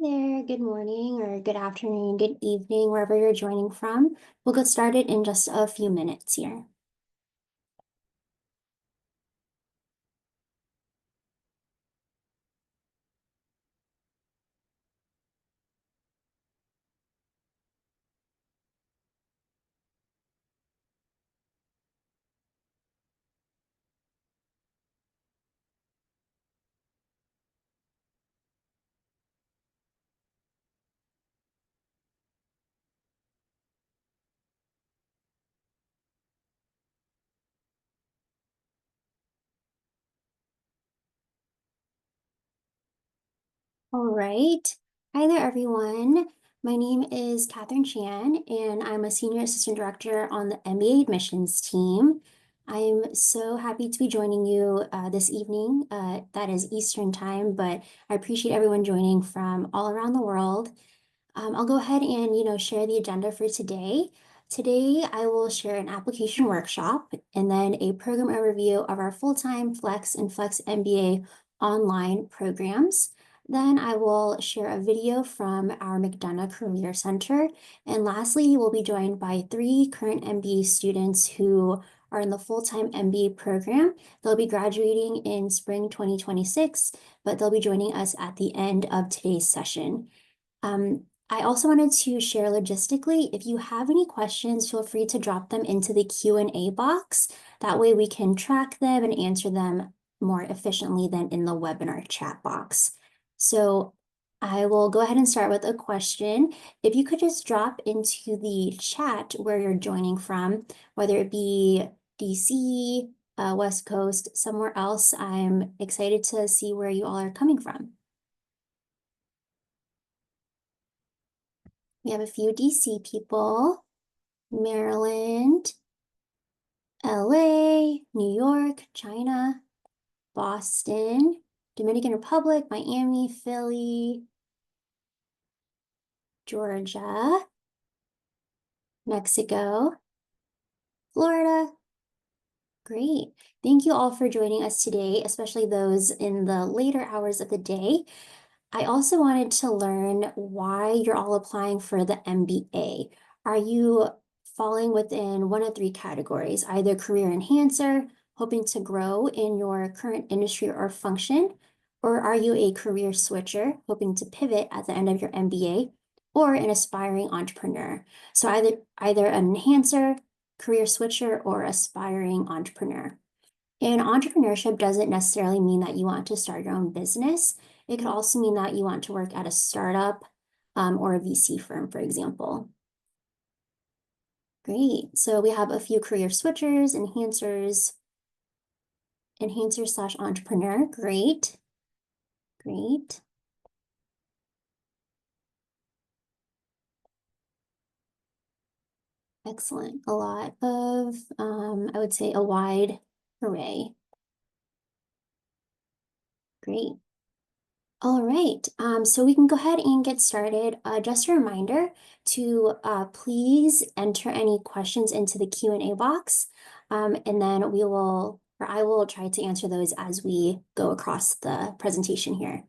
There, good morning or good afternoon, good evening, wherever you're joining from. We'll get started in just a few minutes here. All right. Hi there, everyone. My name is Katherine Chan, and I'm a Senior Assistant Director on the MBA admissions team. I'm so happy to be joining you this evening. That is Eastern time, but I appreciate everyone joining from all around the world. I'll go ahead and, share the agenda for today. Today, I will share an application workshop and then a program overview of our full-time Flex and Flex MBA online programs. Then I will share a video from our McDonough Career Center. And lastly, we'll be joined by 3 current MBA students who are in the full-time MBA program. They'll be graduating in spring 2026, but they'll be joining us at the end of today's session. I also wanted to share logistically, if you have any questions, feel free to drop them into the Q&A box. That way we can track them and answer them more efficiently than in the webinar chat box. So I will go ahead and start with a question. If you could just drop into the chat where you're joining from, whether it be DC, West Coast, somewhere else, I'm excited to see where you all are coming from. We have a few DC people, Maryland, LA, New York, China, Boston, Dominican Republic, Miami, Philly, Georgia, Mexico, Florida. Great. Thank you all for joining us today, especially those in the later hours of the day. I also wanted to learn why you're all applying for the MBA. Are you falling within one of 3 categories, either career enhancer, hoping to grow in your current industry or function, or are you a career switcher, hoping to pivot at the end of your MBA, or an aspiring entrepreneur? So either an enhancer, career switcher, or aspiring entrepreneur. And entrepreneurship doesn't necessarily mean that you want to start your own business. It could also mean that you want to work at a startup or a VC firm, for example. Great. So we have a few career switchers, enhancer/entrepreneur. Great. Great. Excellent. A lot of, I would say, a wide array. Great. All right, so we can go ahead and get started. Just a reminder to please enter any questions into the Q&A box, and then I will try to answer those as we go across the presentation here.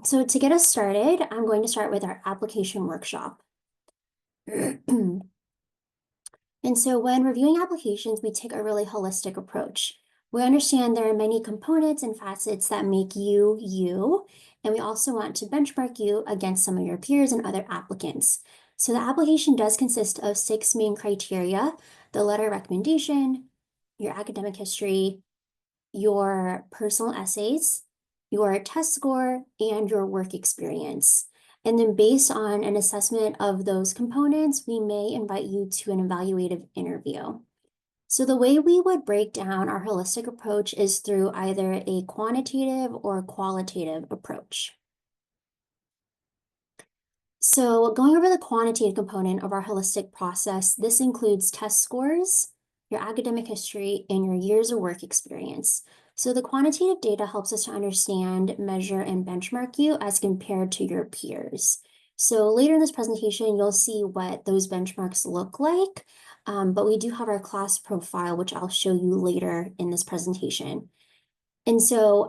So to get us started, I'm going to start with our application workshop. And so when reviewing applications, we take a really holistic approach. We understand there are many components and facets that make you, you, and we also want to benchmark you against some of your peers and other applicants. So the application does consist of 6 main criteria: the letter of recommendation, your academic history, your personal essays, your test score, and your work experience. And then based on an assessment of those components, we may invite you to an evaluative interview. So the way we would break down our holistic approach is through either a quantitative or qualitative approach. So going over the quantitative component of our holistic process, this includes test scores, your academic history, and your years of work experience. So the quantitative data helps us to understand, measure, and benchmark you as compared to your peers. So later in this presentation, you'll see what those benchmarks look like, but we do have our class profile, which I'll show you later in this presentation. And so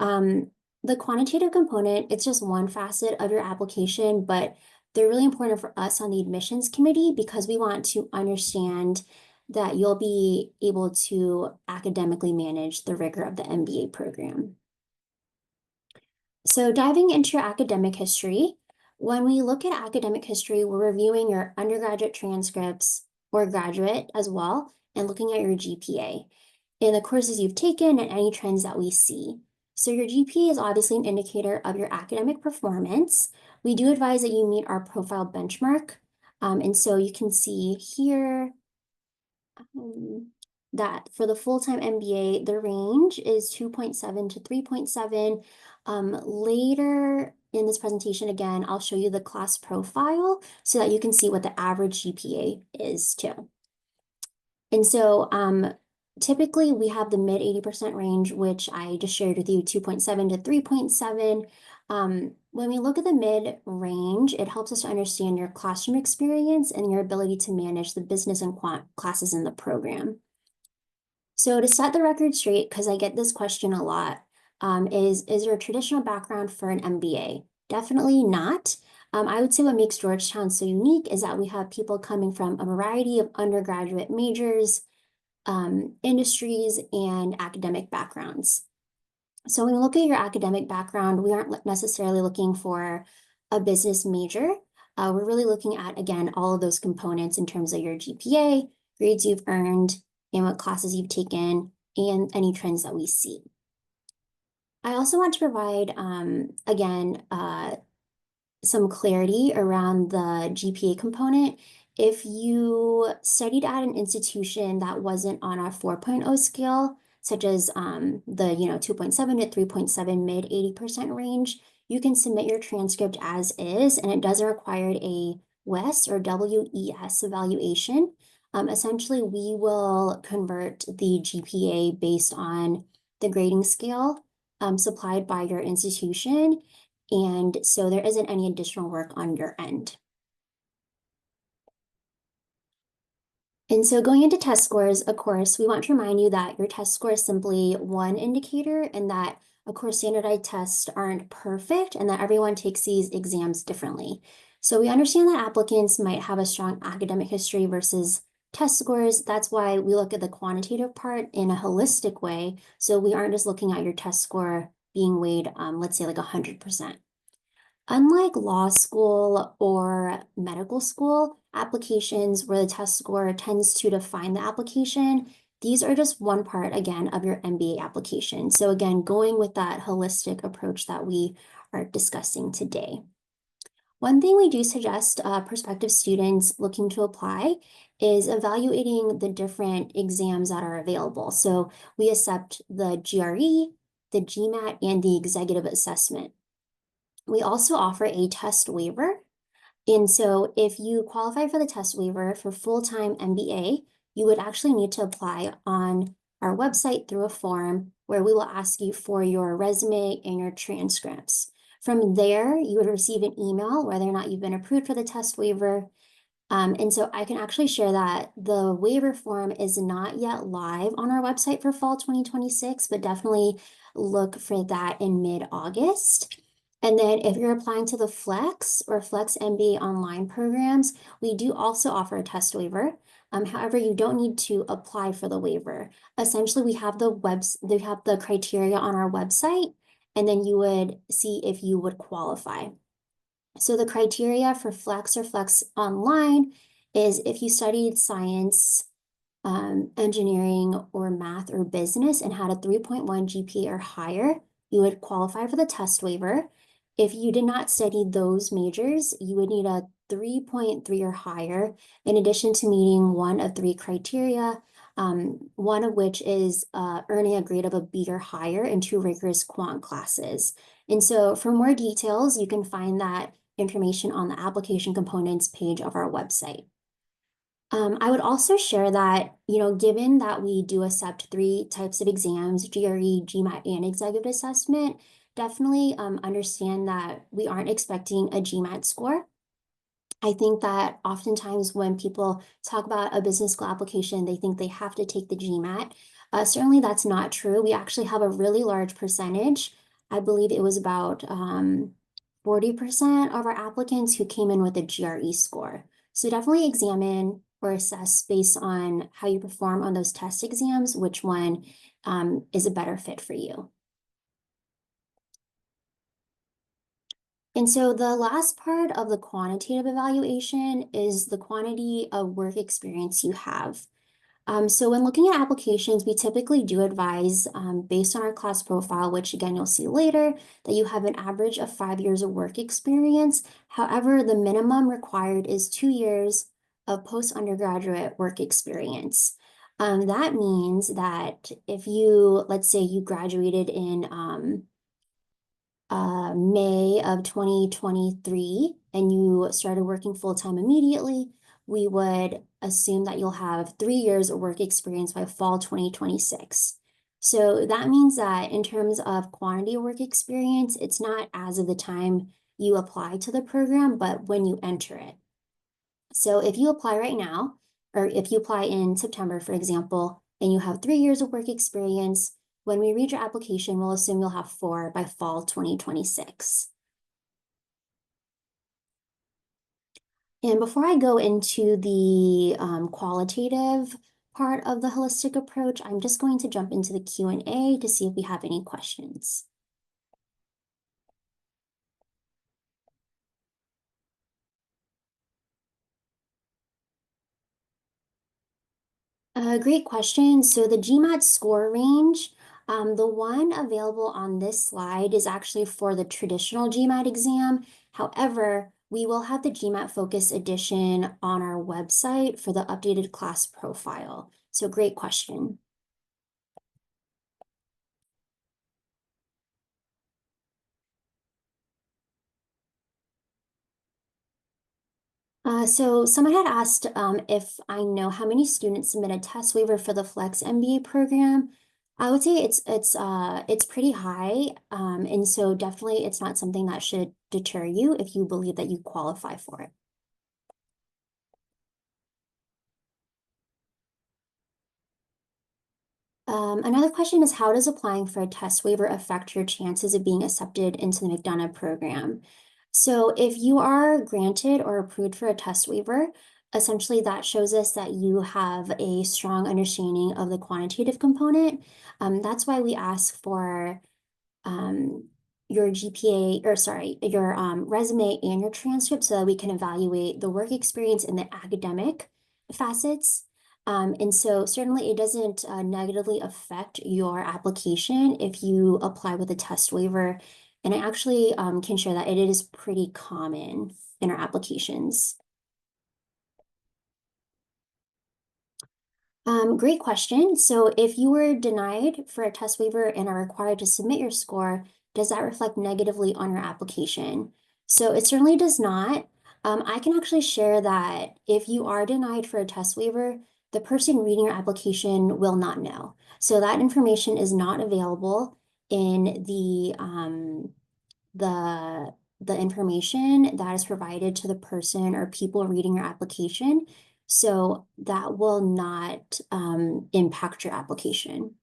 The quantitative component, it's just one facet of your application, but they're really important for us on the admissions committee because we want to understand that you'll be able to academically manage the rigor of the MBA program. So diving into your academic history, when we look at academic history, we're reviewing your undergraduate transcripts or graduate as well, and looking at your GPA and the courses you've taken and any trends that we see. So your GPA is obviously an indicator of your academic performance. We do advise that you meet our profile benchmark. And so you can see here um, that for the full-time MBA, the range is 2.7 to 3.7. Later in this presentation, again, I'll show you the class profile so that you can see what the average GPA is too. And so typically we have the mid 80% range, which I just shared with you, 2.7 to 3.7. When we look at the mid range, it helps us to understand your classroom experience and your ability to manage the business and quant classes in the program. So to set the record straight, because I get this question a lot, is there a traditional background for an MBA? Definitely not. I would say what makes Georgetown so unique is that we have people coming from a variety of undergraduate majors, industries, and academic backgrounds. So when we look at your academic background, we aren't necessarily looking for a business major. We're really looking at, again, all of those components in terms of your GPA, grades you've earned, and what classes you've taken, and any trends that we see. I also want to provide, again, some clarity around the GPA component. If you studied at an institution that wasn't on a 4.0 scale, such as the 2.7 to 3.7 mid 80% range, you can submit your transcript as is, and it doesn't require a WES or WES evaluation. Essentially, we will convert the GPA based on the grading scale supplied by your institution, and so there isn't any additional work on your end. And so going into test scores, of course, we want to remind you that your test score is simply one indicator and that, of course, standardized tests aren't perfect and that everyone takes these exams differently. So we understand that applicants might have a strong academic history versus test scores. That's why we look at the quantitative part in a holistic way. So we aren't just looking at your test score being weighed, let's say like 100%. Unlike law school or medical school applications where the test score tends to define the application, these are just one part, again, of your MBA application. So again, going with that holistic approach that we are discussing today. One thing we do suggest prospective students looking to apply is evaluating the different exams that are available. So we accept the GRE, the GMAT, and the executive assessment. We also offer a test waiver. And so if you qualify for the test waiver for full-time MBA, you would actually need to apply on our website through a form where we will ask you for your resume and your transcripts. From there, you would receive an email whether or not you've been approved for the test waiver. And so I can actually share that the waiver form is not yet live on our website for fall 2026, but definitely look for that in mid-August. And then if you're applying to the Flex or Flex MBA online programs, we do also offer a test waiver. However, you don't need to apply for the waiver. Essentially, we have the criteria on our website, and then you would see if you would qualify. So the criteria for Flex or Flex Online is if you studied science, engineering, or math or business and had a 3.1 GPA or higher, you would qualify for the test waiver. If you did not study those majors, you would need a 3.3 or higher, in addition to meeting one of three criteria, one of which is earning a grade of a B or higher in 2 rigorous quant classes. And so for more details, you can find that information on the application components page of our website. I would also share that, given that we do accept 3 types of exams, GRE, GMAT, and executive assessment, definitely understand that we aren't expecting a GMAT score. I think that oftentimes when people talk about a business school application, they think they have to take the GMAT. Certainly that's not true. We actually have a really large percentage I believe it was about 40% of our applicants who came in with a GRE score. So definitely examine or assess based on how you perform on those test exams, which one is a better fit for you. And so the last part of the quantitative evaluation is the quantity of work experience you have. So when looking at applications, we typically do advise, based on our class profile, which again, you'll see later, that you have an average of 5 years of work experience. However, the minimum required is 2 years of post-undergraduate work experience. That means that if you, let's say you graduated in May of 2023 and you started working full-time immediately, we would assume that you'll have 3 years of work experience by fall 2026. So that means that in terms of quantity of work experience, it's not as of the time you apply to the program, but when you enter it. So if you apply right now, or if you apply in September, for example, and you have 3 years of work experience, when we read your application, we'll assume you'll have 4 by fall 2026. And before I go into the qualitative part of the holistic approach, I'm just going to jump into the Q&A to see if we have any questions. Great question. So the GMAT score range, the one available on this slide is actually for the traditional GMAT exam. However, we will have the GMAT Focus edition on our website for the updated class profile. So great question. So someone had asked if I know how many students submit a test waiver for the Flex MBA program. I would say it's pretty high, and so definitely it's not something that should deter you if you believe that you qualify for it. Another question is, how does applying for a test waiver affect your chances of being accepted into the McDonough program? So if you are granted or approved for a test waiver, essentially that shows us that you have a strong understanding of the quantitative component. That's why we ask for your GPA, or sorry, your resume and your transcript so that we can evaluate the work experience and the academic facets. And so certainly it doesn't negatively affect your application if you apply with a test waiver. And I actually can share that it is pretty common in our applications. Great question. So if you were denied for a test waiver and are required to submit your score, does that reflect negatively on your application? So it certainly does not. I can actually share that if you are denied for a test waiver, the person reading your application will not know. So that information is not available in the the information that is provided to the person or people reading your application. So that will not impact your application.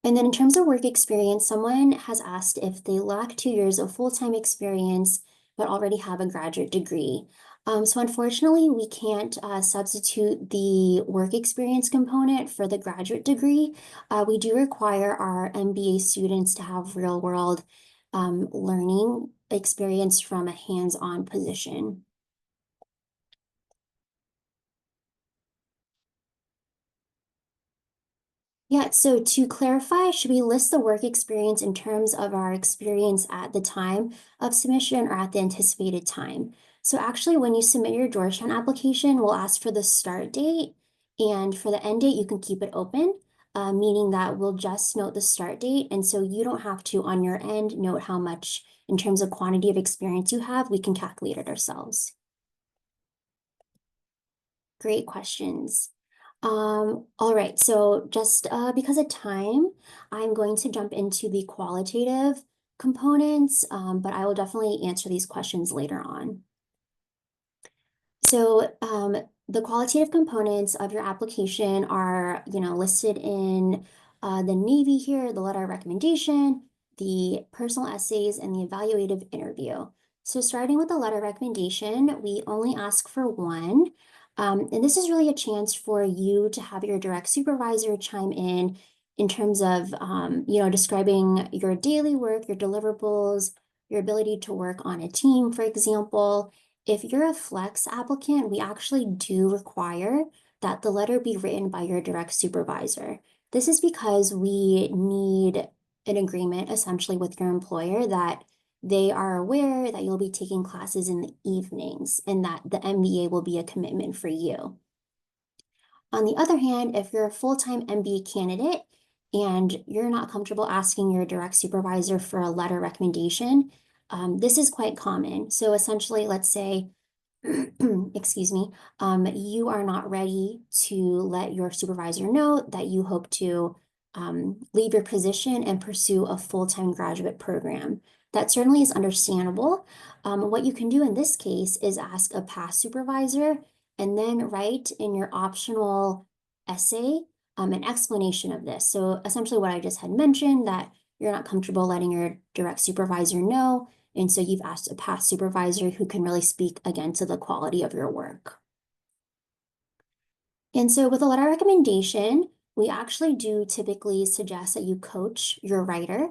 And then in terms of work experience, someone has asked if they lack 2 years of full-time experience, but already have a graduate degree. So unfortunately, we can't substitute the work experience component for the graduate degree. We do require our MBA students to have real-world learning experience from a hands-on position. Yeah, so to clarify, should we list the work experience in terms of our experience at the time of submission or at the anticipated time? So actually, when you submit your Georgetown application, we'll ask for the start date, and for the end date, you can keep it open, meaning that we'll just note the start date, and so you don't have to, on your end, note how much in terms of quantity of experience you have. We can calculate it ourselves. Great questions. All right, so just because of time, I'm going to jump into the qualitative components, but I will definitely answer these questions later on. So The qualitative components of your application are, listed in the Navy here, the letter of recommendation, the personal essays, and the evaluative interview. So starting with the letter of recommendation, we only ask for one. And this is really a chance for you to have your direct supervisor chime in terms of, describing your daily work, your deliverables, your ability to work on a team, for example. If you're a flex applicant, we actually do require that the letter be written by your direct supervisor. This is because we need an agreement essentially with your employer that they are aware that you'll be taking classes in the evenings and that the MBA will be a commitment for you. On the other hand, if you're a full-time MBA candidate and you're not comfortable asking your direct supervisor for a letter recommendation, this is quite common. So essentially, let's say excuse me, you are not ready to let your supervisor know that you hope to leave your position and pursue a full-time graduate program. That certainly is understandable. What you can do in this case is ask a past supervisor and then write in your optional essay an explanation of this. So essentially what I just had mentioned, that you're not comfortable letting your direct supervisor know, and so you've asked a past supervisor who can really speak again to the quality of your work. And so with a letter of recommendation, we actually do typically suggest that you coach your writer.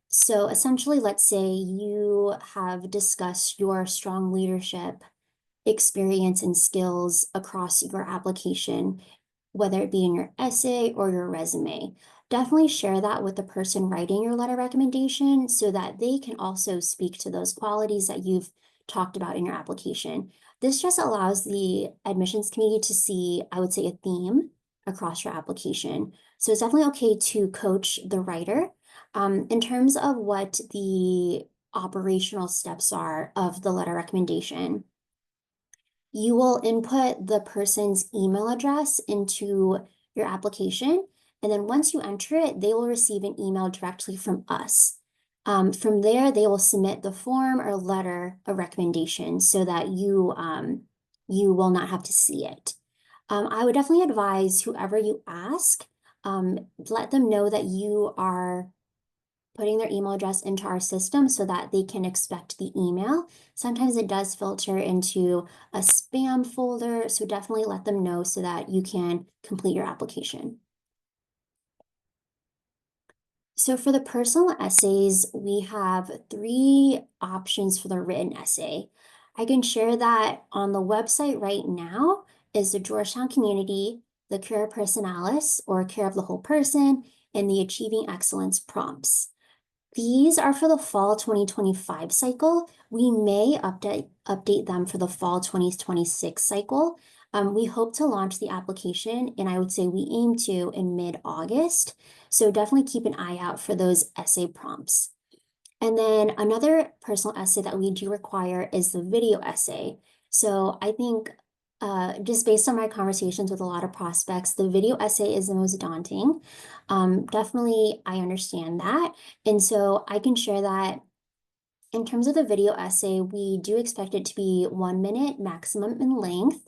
So essentially, let's say you have discussed your strong leadership experience and skills across your application, whether it be in your essay or your resume. Definitely share that with the person writing your letter of recommendation so that they can also speak to those qualities that you've talked about in your application. This just allows the admissions committee to see, I would say, a theme across your application. So it's definitely okay to coach the writer. In terms of what the operational steps are of the letter recommendation, you will input the person's email address into your application. And then once you enter it, they will receive an email directly from us. From there, they will submit the form or letter of recommendation so that you will not have to see it. I would definitely advise whoever you ask, let them know that you are putting their email address into our system so that they can expect the email. Sometimes it does filter into a spam folder, so definitely let them know so that you can complete your application. So for the personal essays, we have 3 options for the written essay. I can share that on the website right now is the Georgetown Community, the Cura Personalis, or Care of the Whole Person, and the Achieving Excellence prompts. These are for the fall 2025 cycle. We may update them for the fall 2026 cycle. We hope to launch the application, and I would say we aim to in mid-August. So definitely keep an eye out for those essay prompts. And then another personal essay that we do require is the video essay. So I think just based on my conversations with a lot of prospects, the video essay is the most daunting. Definitely, I understand that. And so I can share that in terms of the video essay, we do expect it to be 1 minute maximum in length.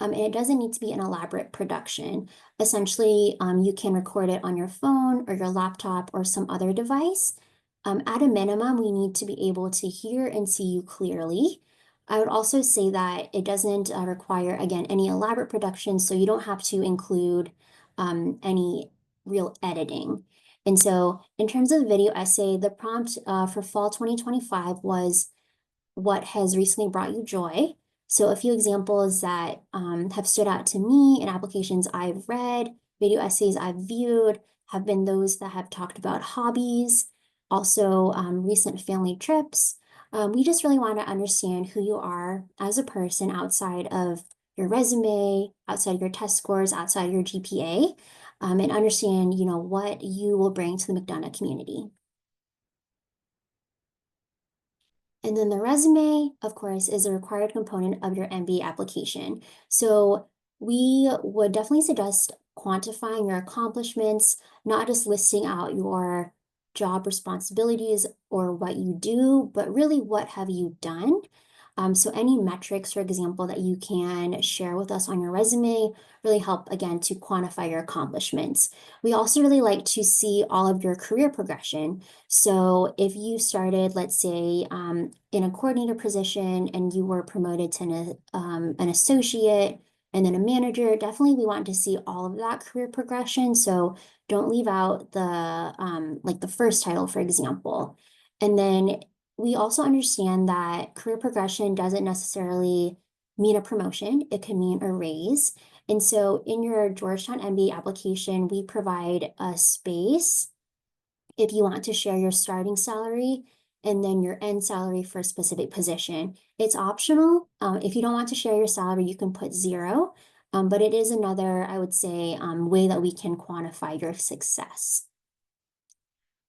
And it doesn't need to be an elaborate production. Essentially, you can record it on your phone or your laptop or some other device. At a minimum, we need to be able to hear and see you clearly. I would also say that it doesn't require, again, any elaborate production, so you don't have to include any real editing. And so in terms of the video essay, the prompt for fall 2025 was, what has recently brought you joy? So a few examples that have stood out to me in applications I've read, video essays I've viewed, have been those that have talked about hobbies, also recent family trips. We just really want to understand who you are as a person outside of your resume, outside your test scores, outside your GPA, and understand, what you will bring to the McDonough community. And then the resume, of course, is a required component of your MBA application. So we would definitely suggest quantifying your accomplishments, not just listing out your job responsibilities or what you do, but really what have you done? So any metrics, for example, that you can share with us on your resume really help, again, to quantify your accomplishments. We also really like to see all of your career progression. So if you started, let's say, in a coordinator position and you were promoted to an associate and then a manager, definitely we want to see all of that career progression. So don't leave out the like the first title, for example. And then we also understand that career progression doesn't necessarily mean a promotion. It can mean a raise. And so in your Georgetown MBA application, we provide a space if you want to share your starting salary and then your end salary for a specific position. It's optional. If you don't want to share your salary, you can put zero. But it is another, I would say, way that we can quantify your success.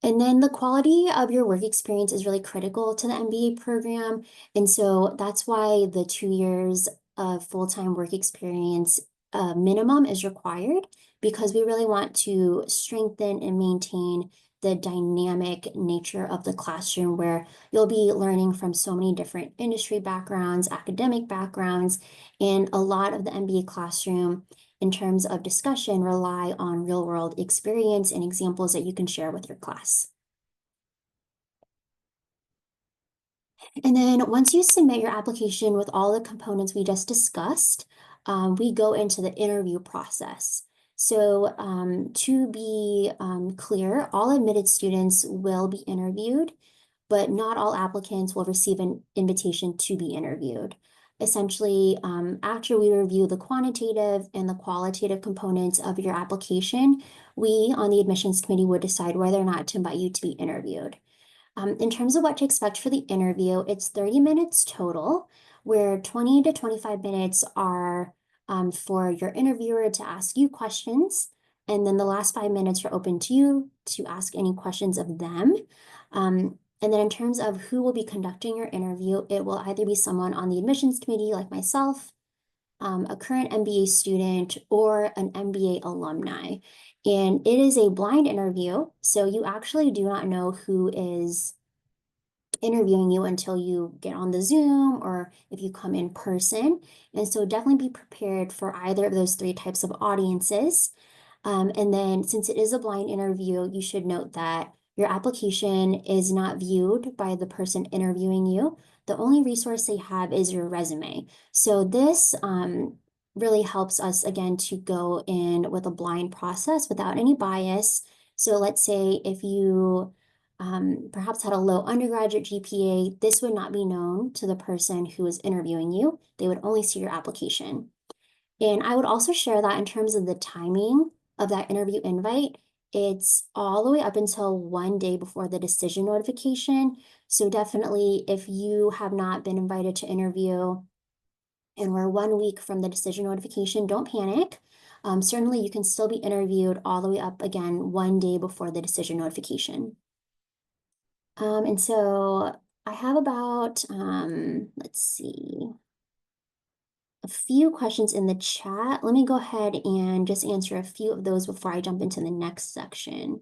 And then the quality of your work experience is really critical to the MBA program. And so that's why the 2 years of full-time work experience minimum is required, because we really want to strengthen and maintain the dynamic nature of the classroom, where you'll be learning from so many different industry backgrounds, academic backgrounds, and a lot of the MBA classroom in terms of discussion rely on real world experience and examples that you can share with your class. And then once you submit your application with all the components we just discussed, we go into the interview process. So to be clear, all admitted students will be interviewed, but not all applicants will receive an invitation to be interviewed. Essentially, after we review the quantitative and the qualitative components of your application, we on the admissions committee would decide whether or not to invite you to be interviewed. In terms of what to expect for the interview, it's 30 minutes total, where 20 to 25 minutes are for your interviewer to ask you questions. And then the last 5 minutes are open to you to ask any questions of them. And then in terms of who will be conducting your interview, it will either be someone on the admissions committee like myself, a current MBA student, or an MBA alumni. And it is a blind interview, so you actually do not know who is interviewing you until you get on the Zoom or if you come in person. And so definitely be prepared for either of those three types of audiences. And then since it is a blind interview, you should note that your application is not viewed by the person interviewing you. The only resource they have is your resume. So this really helps us, again, to go in with a blind process without any bias. So let's say if you perhaps had a low undergraduate GPA, this would not be known to the person who is interviewing you. They would only see your application. And I would also share that in terms of the timing of that interview invite, it's all the way up until 1 day before the decision notification. So definitely, if you have not been invited to interview and we're 1 week from the decision notification, don't panic. Certainly, you can still be interviewed all the way up again 1 day before the decision notification. And so I have about, let's see, a few questions in the chat. Let me go ahead and just answer a few of those before I jump into the next section.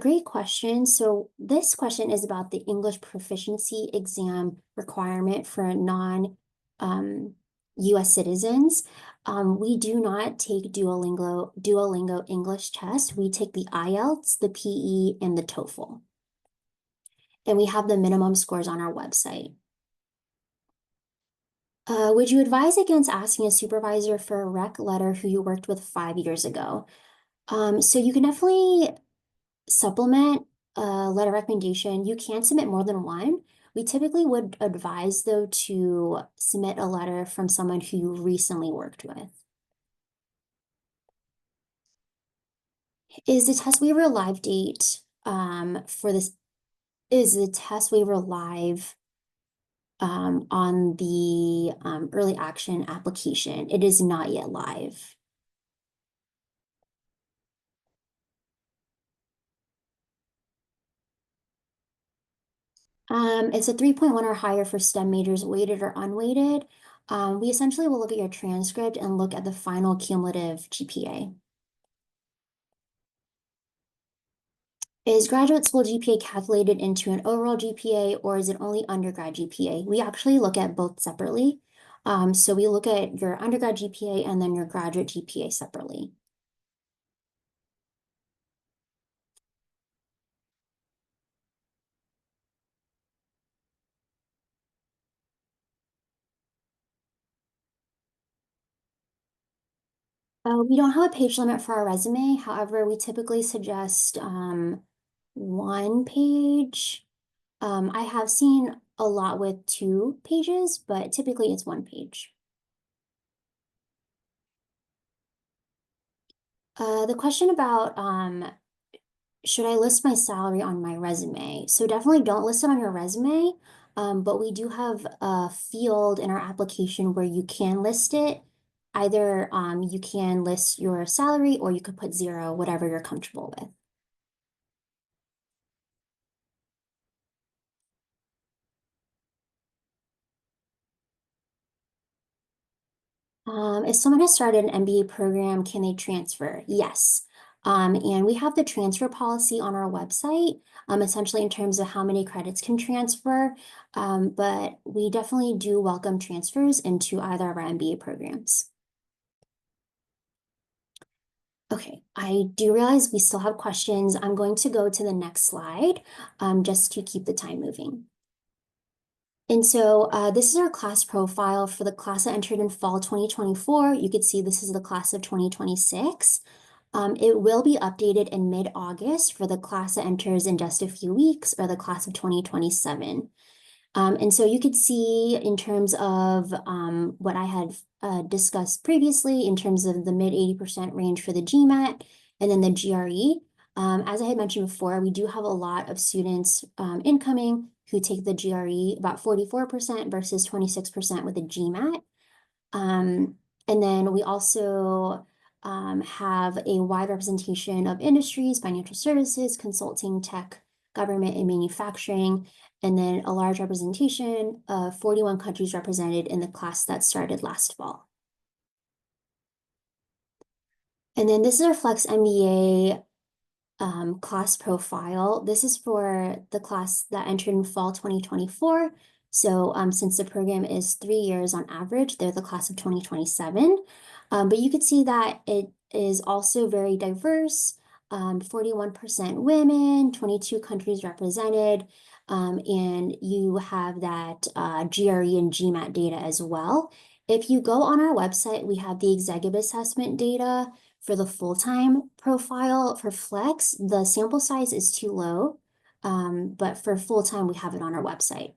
Great question. So this question is about the English proficiency exam requirement for non-US citizens. We do not take Duolingo English test. We take the IELTS, the PE, and the TOEFL. And we have the minimum scores on our website. Would you advise against asking a supervisor for a rec letter who you worked with 5 years ago? So you can definitely supplement a letter recommendation. You can submit more than one. We typically would advise, though, to submit a letter from someone who you recently worked with. Is the test waiver live date for this? Is the test waiver live on the early action application? It is not yet live. It's a 3.1 or higher for STEM majors, weighted or unweighted. We essentially will look at your transcript and look at the final cumulative GPA. Is graduate school GPA calculated into an overall GPA or is it only undergrad GPA? We actually look at both separately. So we look at your undergrad GPA and then your graduate GPA separately. We don't have a page limit for our resume. However, we typically suggest one page. I have seen a lot with 2 pages, but typically it's 1 page. The question about should I list my salary on my resume? So definitely don't list it on your resume, but we do have a field in our application where you can list it. Either you can list your salary or you could put 0, whatever you're comfortable with. If someone has started an MBA program, can they transfer? Yes. And we have the transfer policy on our website, essentially in terms of how many credits can transfer. But we definitely do welcome transfers into either of our MBA programs. Okay, I do realize we still have questions. I'm going to go to the next slide, just to keep the time moving. And so this is our class profile for the class that entered in fall 2024. You could see this is the class of 2026. It will be updated in mid-August for the class that enters in just a few weeks, or the class of 2027. And so you could see in terms of what I had discussed previously in terms of the mid 80% range for the GMAT and then the GRE. As I had mentioned before, we do have a lot of students incoming who take the GRE, about 44% versus 26% with the GMAT. And then we also have a wide representation of industries, financial services, consulting, tech, government, and manufacturing, and then a large representation of 41 countries represented in the class that started last fall. And then this is our Flex MBA class profile. This is for the class that entered in fall 2024. So since the program is 3 years on average, they're the class of 2027. But you could see that it is also very diverse, 41% women, 22 countries represented, and you have that GRE and GMAT data as well. If you go on our website, we have the executive assessment data for the full-time profile. For Flex, the sample size is too low, but for full-time, we have it on our website.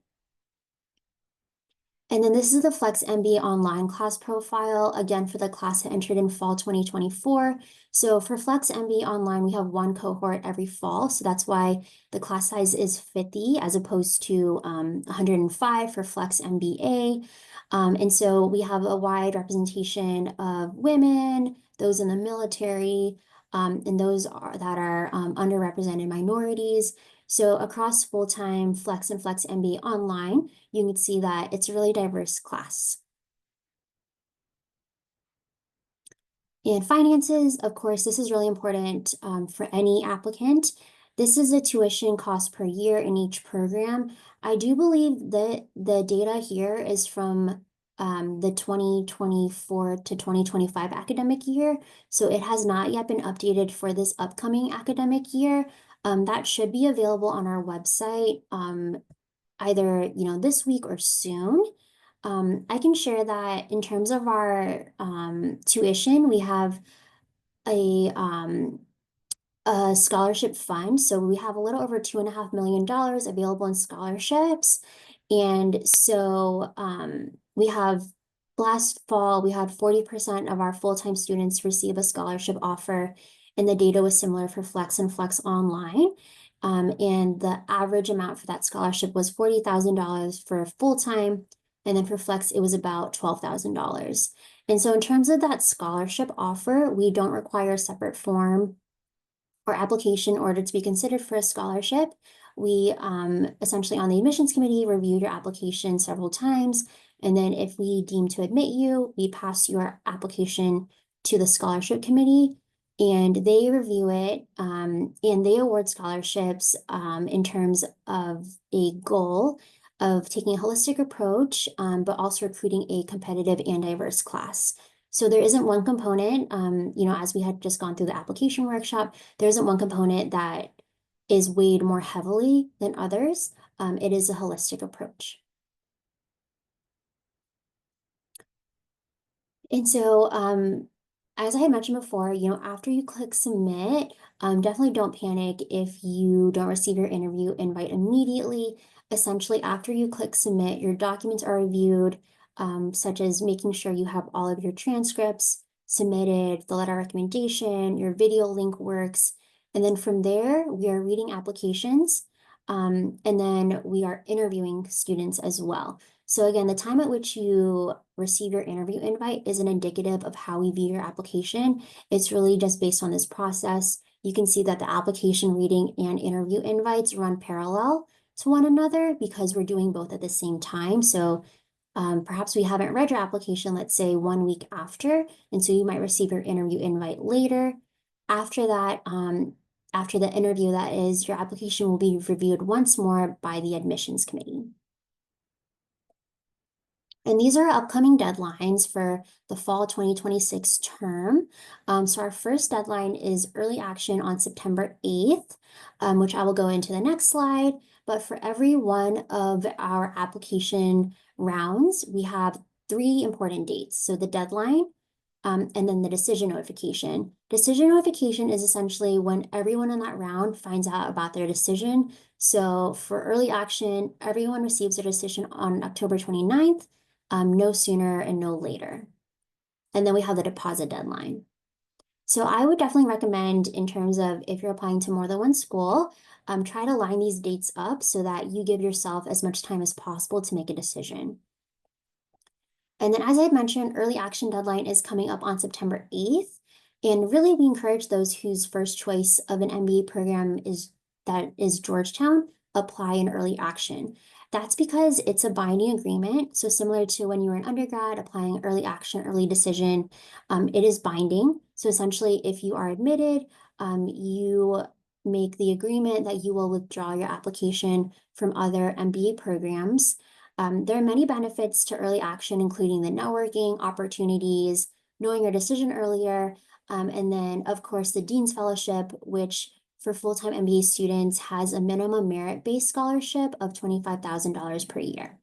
And then this is the Flex MBA online class profile, again, for the class that entered in fall 2024. So for Flex MBA online, we have 1 cohort every fall. So that's why the class size is 50 as opposed to 105 for Flex MBA. And so we have a wide representation of women, those in the military, and those that are underrepresented minorities. So across full-time Flex and Flex MBA online, you can see that it's a really diverse class. And finances, of course, this is really important for any applicant. This is a tuition cost per year in each program. I do believe that the data here is from the 2024 to 2025 academic year. So it has not yet been updated for this upcoming academic year. That should be available on our website either this week or soon. I can share that in terms of our tuition, we have a scholarship fund. So we have a little over $2.5 million available in scholarships. And so we have last fall, we had 40% of our full-time students receive a scholarship offer, and the data was similar for Flex and Flex Online. And the average amount for that scholarship was $40,000 for full-time, and then for Flex, it was about $12,000. And so in terms of that scholarship offer, we don't require a separate form or application in order to be considered for a scholarship. We essentially on the admissions committee review your application several times. And then if we deem to admit you, we pass your application to the scholarship committee. and they review it, and they award scholarships in terms of a goal of taking a holistic approach, but also recruiting a competitive and diverse class. So there isn't one component, as we had just gone through the application workshop, there isn't one component that is weighed more heavily than others. It is a holistic approach. And so, as I had mentioned before, after you click submit, definitely don't panic if you don't receive your interview invite immediately. Essentially, after you click submit, your documents are reviewed, such as making sure you have all of your transcripts submitted, the letter of recommendation, your video link works. And then from there, we are reading applications, and then we are interviewing students as well. So again, the time at which you receive your interview invite isn't indicative of how we view your application. It's really just based on this process. You can see that the application reading and interview invites run parallel to one another because we're doing both at the same time. So perhaps we haven't read your application, let's say 1 week after, and so you might receive your interview invite later. After that, after the interview, that is, your application will be reviewed once more by the admissions committee. And these are upcoming deadlines for the fall 2026 term. So our first deadline is early action on September 8th, which I will go into the next slide. But for every one of our application rounds, we have 3 important dates. So the deadline, and then the decision notification. Decision notification is essentially when everyone in that round finds out about their decision. So for early action, everyone receives their decision on October 29th. No sooner and no later. And then we have the deposit deadline. So I would definitely recommend, in terms of if you're applying to more than one school, try to line these dates up so that you give yourself as much time as possible to make a decision. And then, as I had mentioned, early action deadline is coming up on September 8th. And really, we encourage those whose first choice of an MBA program is Georgetown, apply in early action. That's because it's a binding agreement. So similar to when you were an undergrad applying early action, early decision, it is binding. So essentially, if you are admitted, you make the agreement that you will withdraw your application from other MBA programs. There are many benefits to early action, including the networking opportunities, knowing your decision earlier, and then, of course, the Dean's Fellowship, which for full-time MBA students has a minimum merit-based scholarship of $25,000 per year.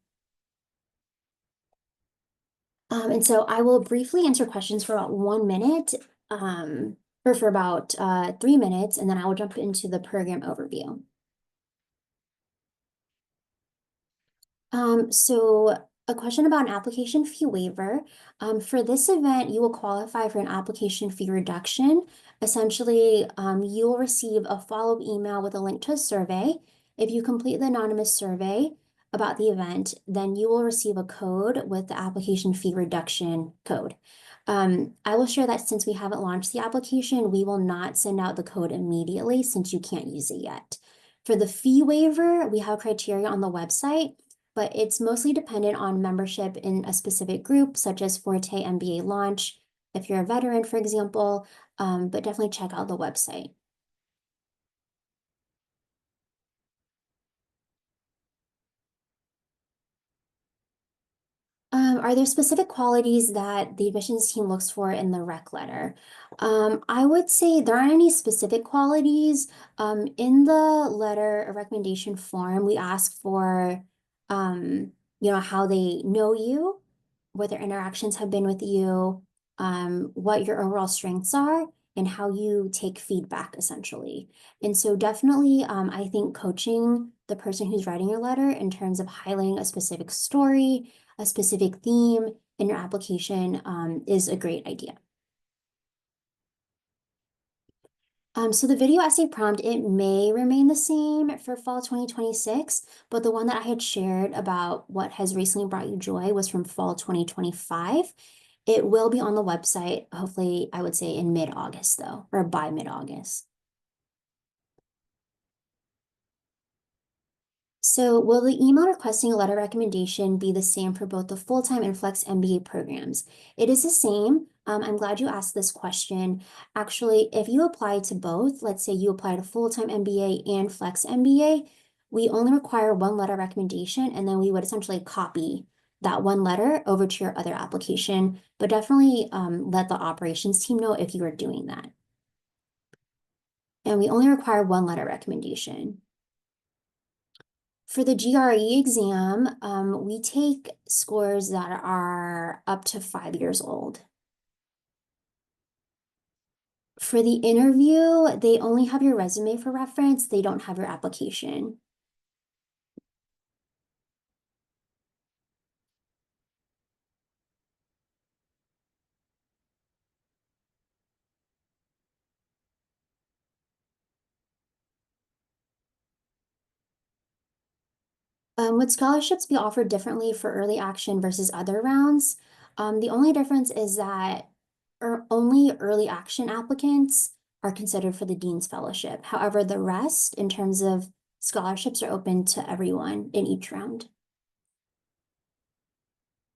And so I will briefly answer questions for about 1 minute, or for about 3 minutes, and then I will jump into the program overview. So a question about an application fee waiver. For this event, you will qualify for an application fee reduction. Essentially, you will receive a follow-up email with a link to a survey. If you complete the anonymous survey about the event, then you will receive a code with the application fee reduction code. I will share that since we haven't launched the application, we will not send out the code immediately since you can't use it yet. For the fee waiver, we have criteria on the website, but it's mostly dependent on membership in a specific group, such as Forte MBA Launch, if you're a veteran, for example, but definitely check out the website. Are there specific qualities that the admissions team looks for in the rec letter? I would say there aren't any specific qualities. In the letter or recommendation form, we ask for, how they know you, what their interactions have been with you, what your overall strengths are, and how you take feedback, essentially. And so definitely, I think coaching the person who's writing your letter in terms of highlighting a specific story, a specific theme in your application is a great idea. So the video essay prompt, it may remain the same for fall 2026, but the one that I had shared about what has recently brought you joy was from fall 2025. It will be on the website, hopefully, I would say in mid-August though, or by mid-August. So will the email requesting a letter recommendation be the same for both the full-time and flex MBA programs? It is the same. I'm glad you asked this question. Actually, if you apply to both, let's say you apply to full-time MBA and flex MBA, we only require one letter recommendation, and then we would essentially copy that one letter over to your other application, but definitely let the operations team know if you are doing that. And we only require one letter recommendation. For the GRE exam, we take scores that are up to 5 years old. For the interview, they only have your resume for reference. They don't have your application. Would scholarships be offered differently for early action versus other rounds? The only difference is that only early action applicants are considered for the Dean's Fellowship. However, the rest, in terms of scholarships, are open to everyone in each round.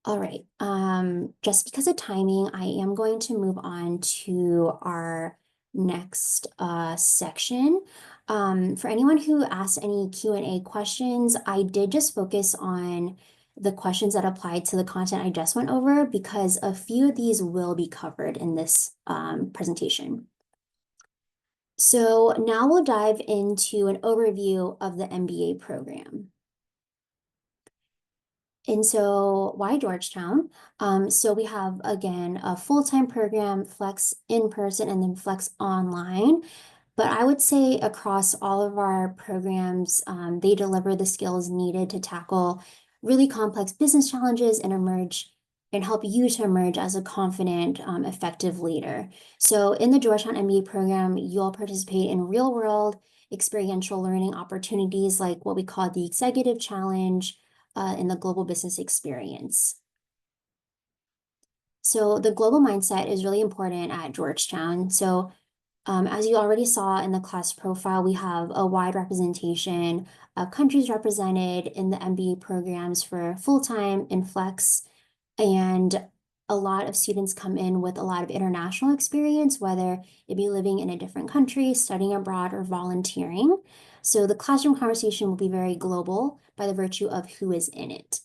All right. Just because of timing, I am going to move on to our next section. For anyone who asked any Q&A questions, I did just focus on the questions that applied to the content I just went over because a few of these will be covered in this presentation. So now we'll dive into an overview of the MBA program. And so why Georgetown? So we have, again, a full-time program, flex in person, and then flex online. But I would say across all of our programs, they deliver the skills needed to tackle really complex business challenges and emerge and help you to emerge as a confident, effective leader. So in the Georgetown MBA program, you'll participate in real-world experiential learning opportunities like what we call the Executive Challenge, in the global business experience. So the global mindset is really important at Georgetown. So as you already saw in the class profile, we have a wide representation of countries represented in the MBA programs for full-time and flex. And a lot of students come in with a lot of international experience, whether it be living in a different country, studying abroad, or volunteering. So the classroom conversation will be very global by the virtue of who is in it.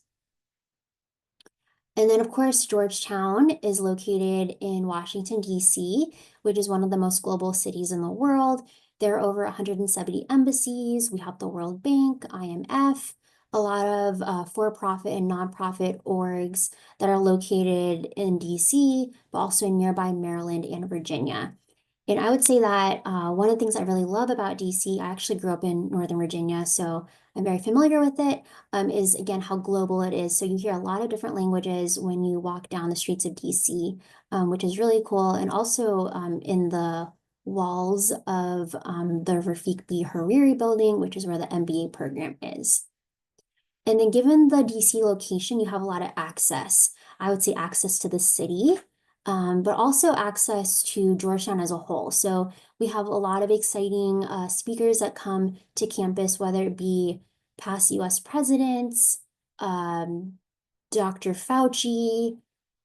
And then, of course, Georgetown is located in Washington, D.C., which is one of the most global cities in the world. There are over 170 embassies. We have the World Bank, IMF, a lot of for-profit and nonprofit orgs that are located in D.C., but also in nearby Maryland and Virginia. And I would say that one of the things I really love about DC, I actually grew up in Northern Virginia, so I'm very familiar with it, is again how global it is. So you hear a lot of different languages when you walk down the streets of DC, which is really cool. And also in the walls of the Rafiq B. Hariri building, which is where the MBA program is. And then given the DC location, you have a lot of access. I would say access to the city, but also access to Georgetown as a whole. So we have a lot of exciting speakers that come to campus, whether it be past US presidents, Dr. Fauci.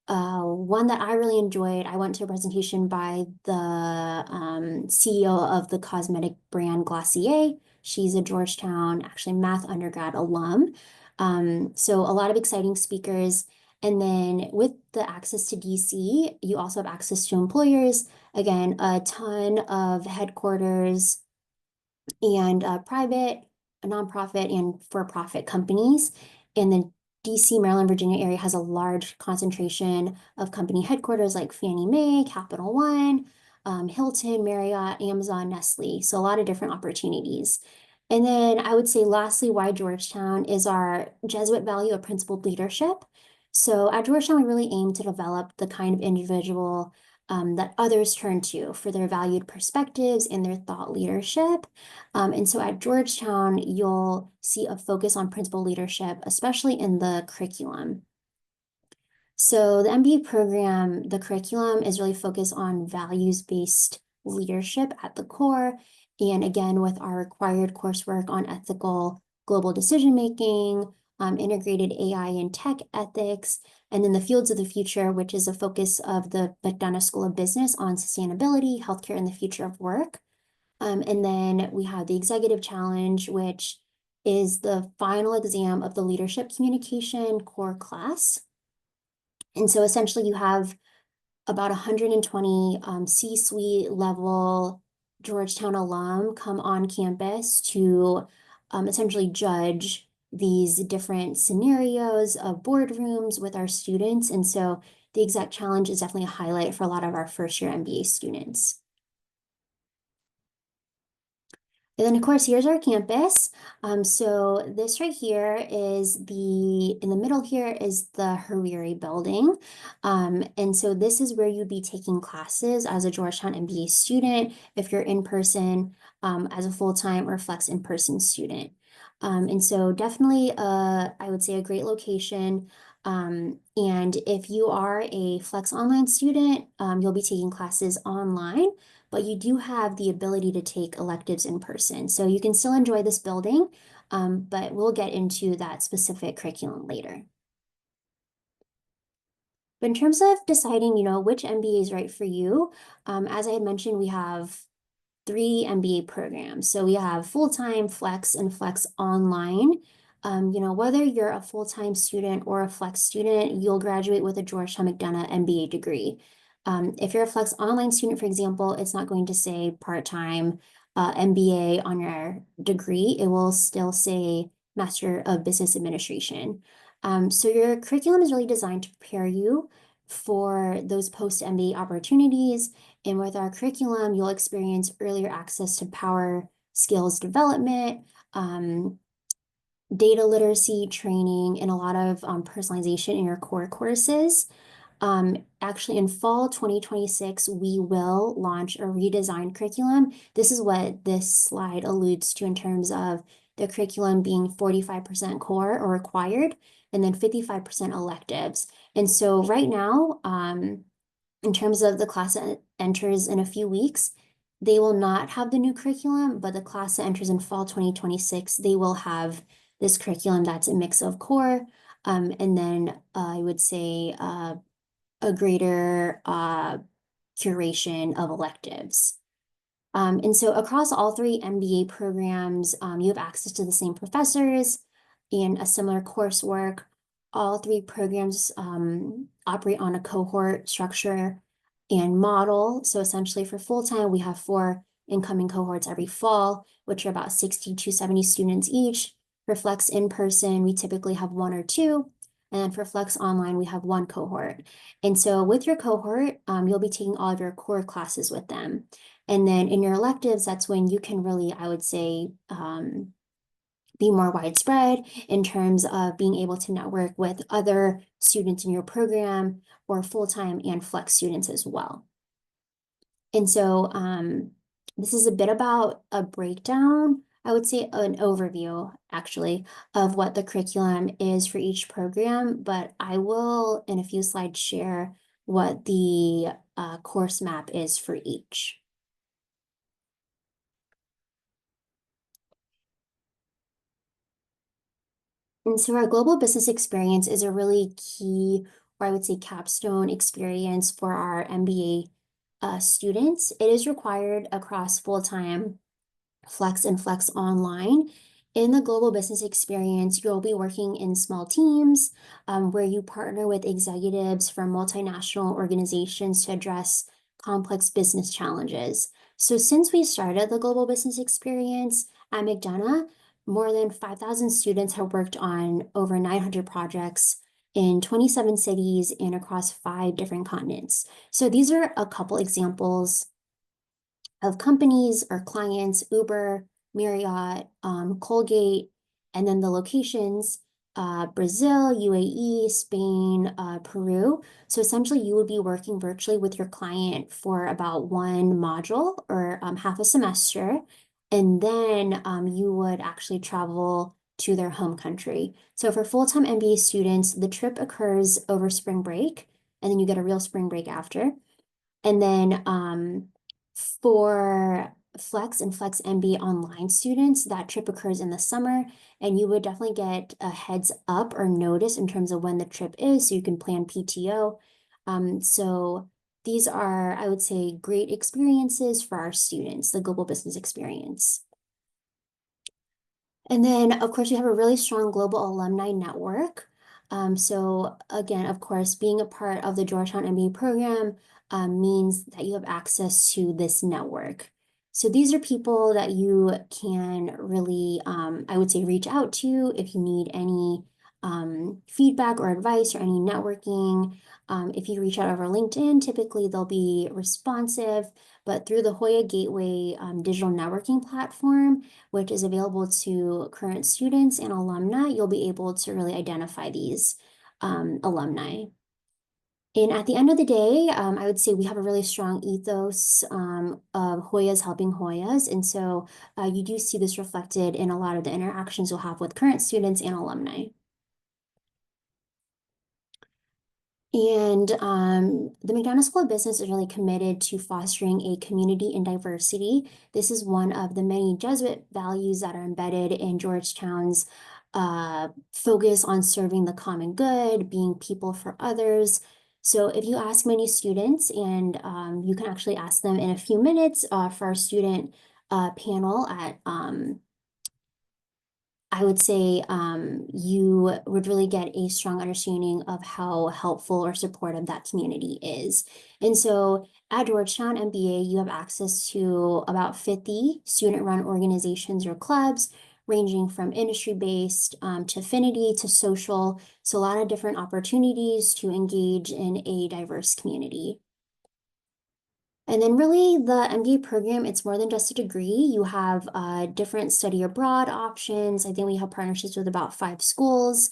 One that I really enjoyed, I went to a presentation by the CEO of the cosmetic brand Glossier. She's a Georgetown, actually math undergrad alum. So a lot of exciting speakers. And then with the access to DC, you also have access to employers. Again, a ton of headquarters and private, nonprofit, and for-profit companies. And the DC, Maryland, Virginia area has a large concentration of company headquarters like Fannie Mae, Capital One, Hilton, Marriott, Amazon, Nestle. So a lot of different opportunities. And then I would say lastly, why Georgetown is our Jesuit value of principled leadership. So at Georgetown, we really aim to develop the kind of individual that others turn to for their valued perspectives and their thought leadership. And so at Georgetown, you'll see a focus on principal leadership, especially in the curriculum. So the MBA program, the curriculum is really focused on values-based leadership at the core. And again, with our required coursework on ethical global decision-making, integrated AI and tech ethics, and then the fields of the future, which is a focus of the McDonough School of Business on sustainability, healthcare, and the future of work. And then we have the executive challenge, which is the final exam of the leadership communication core class. And so essentially you have about 120 C-suite level Georgetown alum come on campus to essentially judge these different scenarios of boardrooms with our students. And so the exec challenge is definitely a highlight for a lot of our first year MBA students. And then of course, here's our campus. So this right here is in the middle here is the Hariri building. And so this is where you'd be taking classes as a Georgetown MBA student, if you're in person, as a full-time or flex in-person student. And so definitely, I would say a great location. And if you are a flex online student, you'll be taking classes online, but you do have the ability to take electives in person. So you can still enjoy this building, but we'll get into that specific curriculum later. But in terms of deciding, which MBA is right for you, as I had mentioned, we have 3 MBA programs. So we have full-time, flex, and flex online. Whether you're a full-time student or a flex student, you'll graduate with a Georgetown McDonough MBA degree. If you're a flex online student, for example, it's not going to say part-time MBA on your degree. It will still say Master of Business Administration. So your curriculum is really designed to prepare you for those post-MBA opportunities. And with our curriculum, you'll experience earlier access to power skills development, data literacy training, and a lot of personalization in your core courses. Actually, in fall 2026, we will launch a redesigned curriculum. This is what this slide alludes to in terms of the curriculum being 45% core or required, and then 55% electives. And so right now, in terms of the class that enters in a few weeks, they will not have the new curriculum, but the class that enters in fall 2026, they will have this curriculum that's a mix of core, and then I would say a greater curation of electives. And so across all 3 MBA programs, you have access to the same professors and a similar coursework. All 3 programs operate on a cohort structure and model. So essentially for full-time, we have 4 incoming cohorts every fall, which are about 60 to 70 students each. For flex in-person, we typically have 1 or 2. And then for flex online, we have 1 cohort. And so with your cohort, you'll be taking all of your core classes with them. And then in your electives, that's when you can really, I would say, be more widespread in terms of being able to network with other students in your program or full-time and flex students as well. And so this is a bit about a breakdown, I would say an overview actually, of what the curriculum is for each program, but I will in a few slides share what the course map is for each. And so our global business experience is a really key, or I would say capstone experience for our MBA students. It is required across full-time, flex, and flex online. In the global business experience, you'll be working in small teams where you partner with executives from multinational organizations to address complex business challenges. So since we started the global business experience at McDonough, more than 5,000 students have worked on over 900 projects in 27 cities and across 5 different continents. So these are a couple examples of companies or clients: Uber, Marriott, Colgate, and then the locations, Brazil, UAE, Spain, Peru. So essentially you would be working virtually with your client for about 1 module or half a semester. And then you would actually travel to their home country. So for full-time MBA students, the trip occurs over spring break, and then you get a real spring break after. And then for Flex and Flex MBA online students, that trip occurs in the summer, and you would definitely get a heads up or notice in terms of when the trip is, so you can plan PTO. So these are, I would say, great experiences for our students, the global business experience. And then, of course, we have a really strong global alumni network. So again, of course, being a part of the Georgetown MBA program means that you have access to this network. So these are people that you can really, I would say, reach out to if you need any feedback or advice or any networking. If you reach out over LinkedIn, typically they'll be responsive, but through the Hoya Gateway digital networking platform, which is available to current students and alumni, you'll be able to really identify these alumni. And at the end of the day, I would say we have a really strong ethos of Hoyas helping Hoyas. And so you do see this reflected in a lot of the interactions you'll have with current students and alumni. And the McDonough School of Business is really committed to fostering a community in diversity. This is one of the many Jesuit values that are embedded in Georgetown's focus on serving the common good, being people for others. So if you ask many students, and you can actually ask them in a few minutes for our student panel at I would say you would really get a strong understanding of how helpful or supportive that community is. And so at Georgetown MBA, you have access to about 50 student-run organizations or clubs, ranging from industry-based to affinity to social. So a lot of different opportunities to engage in a diverse community. And then really the MBA program, it's more than just a degree. You have different study abroad options. I think we have partnerships with about 5 schools,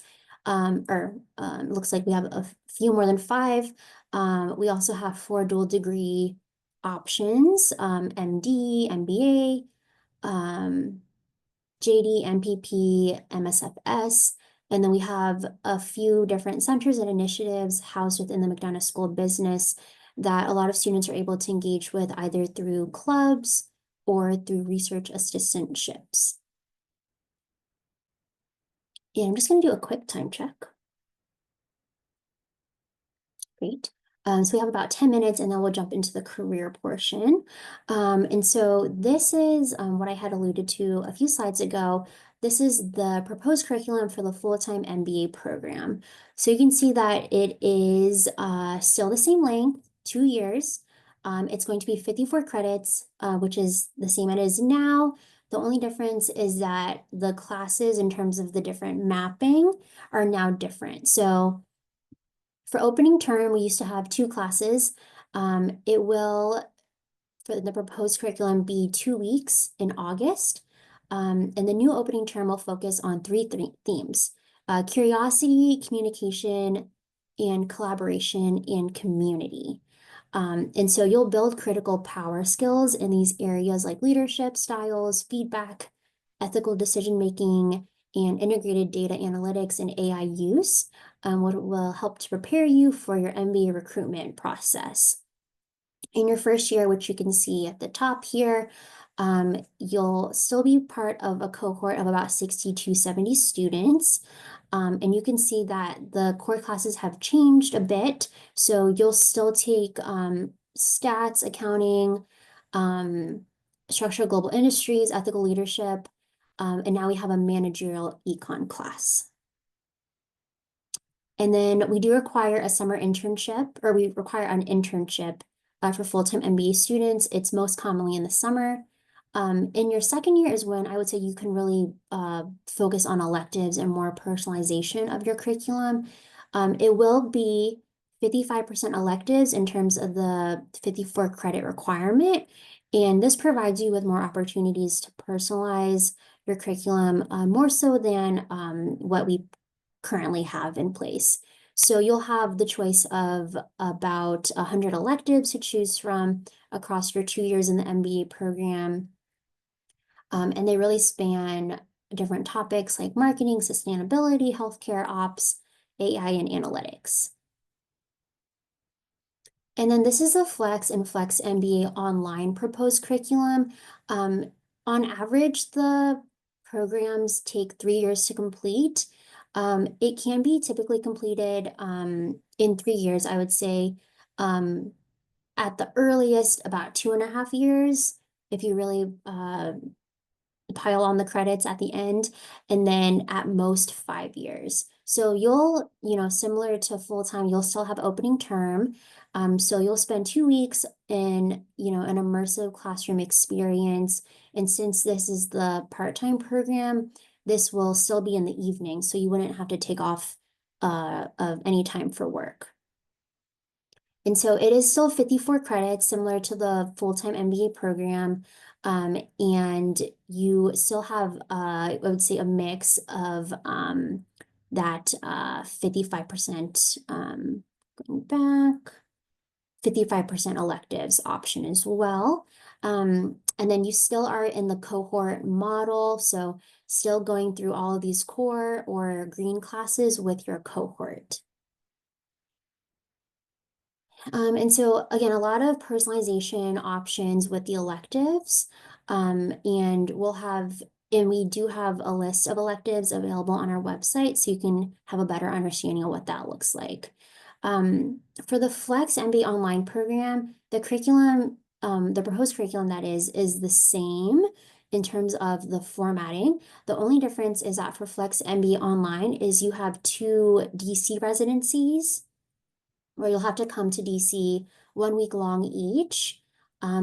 looks like we have a few more than 5. We also have 4 dual degree options, MD, MBA, JD, MPP, MSFS. And then we have a few different centers and initiatives housed within the McDonough School of Business that a lot of students are able to engage with either through clubs or through research assistantships. And I'm just going to do a quick time check. Great. So we have about 10 minutes and then we'll jump into the career portion. And so this is what I had alluded to a few slides ago. This is the proposed curriculum for the full-time MBA program. So you can see that it is still the same length, 2 years. It's going to be 54 credits, which is the same it is now. The only difference is that the classes in terms of the different mapping are now different. So for opening term, we used to have 2 classes. It will, for the proposed curriculum, be 2 weeks in August. And the new opening term will focus on 3 themes: curiosity, communication, and collaboration and community. And so you'll build critical power skills in these areas like leadership styles, feedback, ethical decision-making, and integrated data analytics and AI use, what will help to prepare you for your MBA recruitment process. In your first year, which you can see at the top here, you'll still be part of a cohort of about 60 to 70 students. And you can see that the core classes have changed a bit. So you'll still take stats, accounting, structural global industries, ethical leadership, and now we have a managerial econ class. And then we do require a summer internship, or we require an internship for full-time MBA students. It's most commonly in the summer. In your second year is when I would say you can really focus on electives and more personalization of your curriculum. It will be 55% electives in terms of the 54 credit requirement. And this provides you with more opportunities to personalize your curriculum more so than what we currently have in place. So you'll have the choice of about 100 electives to choose from across your 2 years in the MBA program. And they really span different topics like marketing, sustainability, healthcare ops, AI, and analytics. And then this is the Flex and Flex MBA online proposed curriculum. Um, on average, the programs take 3 years to complete. It can be typically completed in 3 years, I would say. At the earliest, about 2.5 years, if you really pile on the credits at the end, and then at most 5 years. So you'll, similar to full-time, you'll still have opening term. So you'll spend 2 weeks in, an immersive classroom experience. And since this is the part-time program, this will still be in the evening, so you wouldn't have to take off of any time for work. And so it is still 54 credits, similar to the full-time MBA program. And you still have, I would say, a mix of that 55%, going back, 55% electives option as well. And then you still are in the cohort model, so still going through all of these core or green classes with your cohort. And so again, a lot of personalization options with the electives. And we do have a list of electives available on our website, so you can have a better understanding of what that looks like. For the Flex MBA online program, the curriculum, the proposed curriculum that is the same in terms of the formatting. The only difference is that for Flex MBA online is you have 2 DC residencies, where you'll have to come to DC 1 week long each,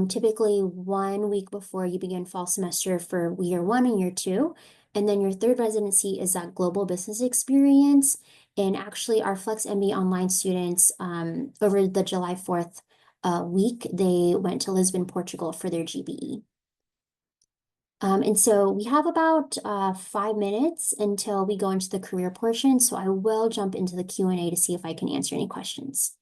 typically 1 week before you begin fall semester for year 1 and year 2. And then your third residency is that global business experience. And actually, our Flex MBA online students, over the July 4th week, they went to Lisbon, Portugal for their GBE. And so we have about 5 minutes until we go into the career portion. So I will jump into the Q&A to see if I can answer any questions.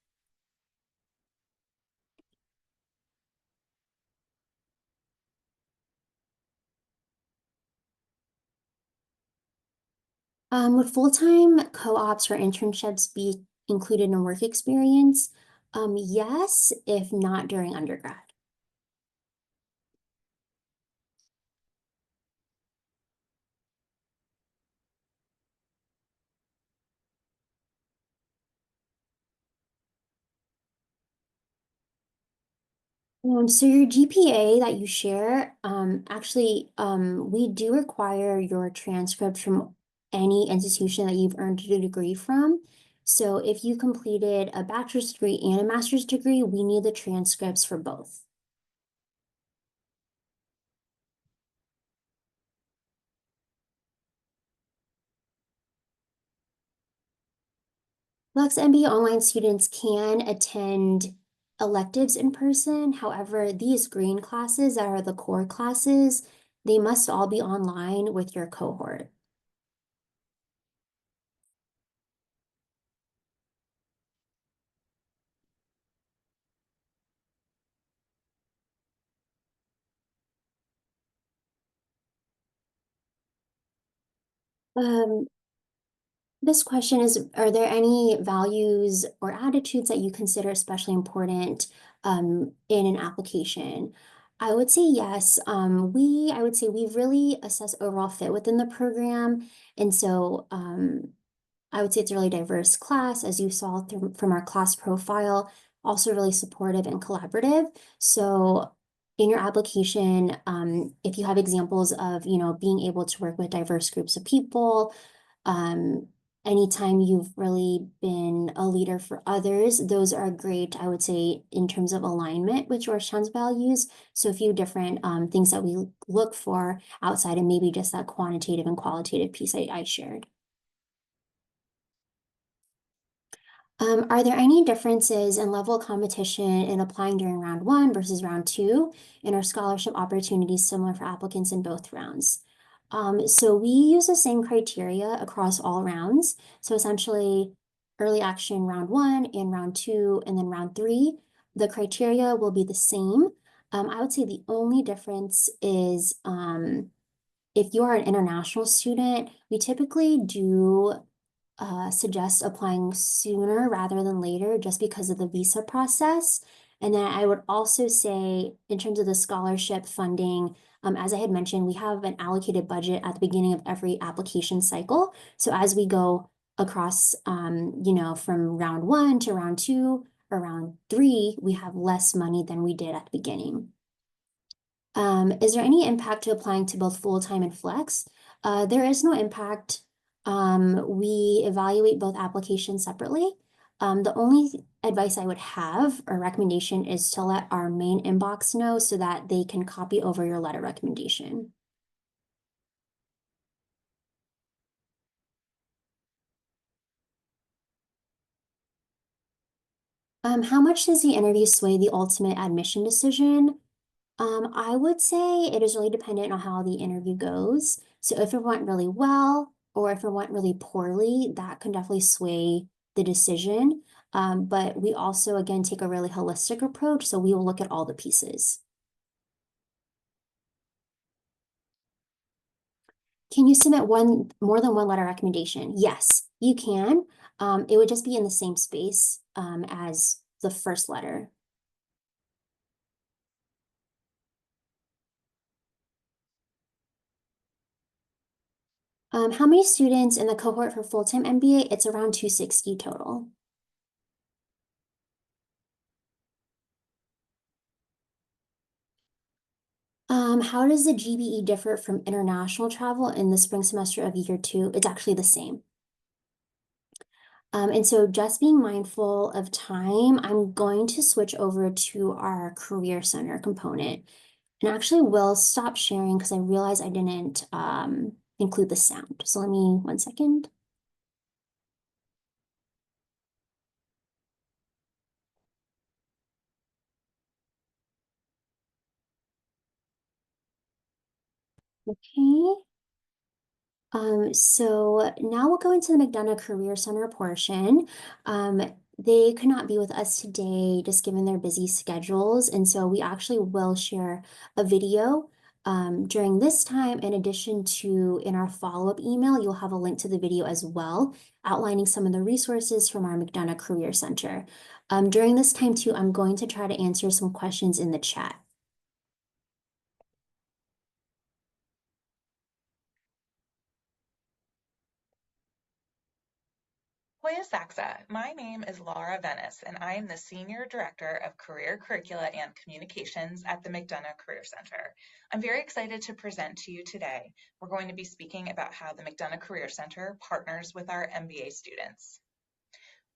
Would full-time co-ops or internships be included in work experience? Yes, if not during undergrad. So your GPA that you share, actually, we do require your transcript from any institution that you've earned a degree from. So if you completed a bachelor's degree and a master's degree, we need the transcripts for both. Lux MBA online students can attend electives in person. However, these green classes that are the core classes, they must all be online with your cohort. Um, this question is, are there any values or attitudes that you consider especially important in an application? I would say yes. I would say we really assess overall fit within the program. And so I would say it's a really diverse class, as you saw from our class profile, also really supportive and collaborative. So in your application, if you have examples of, being able to work with diverse groups of people, um, anytime you've really been a leader for others, those are great, I would say, in terms of alignment with Georgetown's values. So a few different things that we look for outside of maybe just that quantitative and qualitative piece I shared. Are there any differences in level of competition in applying during round 1 versus round 2? And are scholarship opportunities similar for applicants in both rounds? So we use the same criteria across all rounds. So essentially, early action round 1 and round 2, and then round 3, the criteria will be the same. I would say the only difference is if you are an international student, we typically do suggest applying sooner rather than later just because of the visa process. And then I would also say, in terms of the scholarship funding, as I had mentioned, we have an allocated budget at the beginning of every application cycle. So as we go across, from round one to round two or round three, we have less money than we did at the beginning. Is there any impact to applying to both full-time and flex? There is no impact. We evaluate both applications separately. The only advice I would have or recommendation is to let our main inbox know so that they can copy over your letter recommendation. How much does the interview sway the ultimate admission decision? I would say it is really dependent on how the interview goes. So if it went really well or if it went really poorly, that can definitely sway the decision. But we also, again, take a really holistic approach. So we will look at all the pieces. Can you submit more than one letter recommendation? Yes, you can. It would just be in the same space as the first letter. How many students in the cohort for full-time MBA? It's around 260 total. How does the GBE differ from international travel in the spring semester of year two? It's actually the same. And so just being mindful of time, I'm going to switch over to our Career Center component. And actually will stop sharing because I realized I didn't include the sound. So let me, 1 second. Okay. So now we'll go into the McDonough Career Center portion. They could not be with us today just given their busy schedules. And so we actually will share a video during this time. In addition to in our follow-up email, you'll have a link to the video as well, outlining some of the resources from our McDonough Career Center. During this time too, I'm going to try to answer some questions in the chat. Hoya Saxa. My name is Laura Venice, and I am the Senior Director of Career Curricula and Communications at the McDonough Career Center. I'm very excited to present to you today. We're going to be speaking about how the McDonough Career Center partners with our MBA students.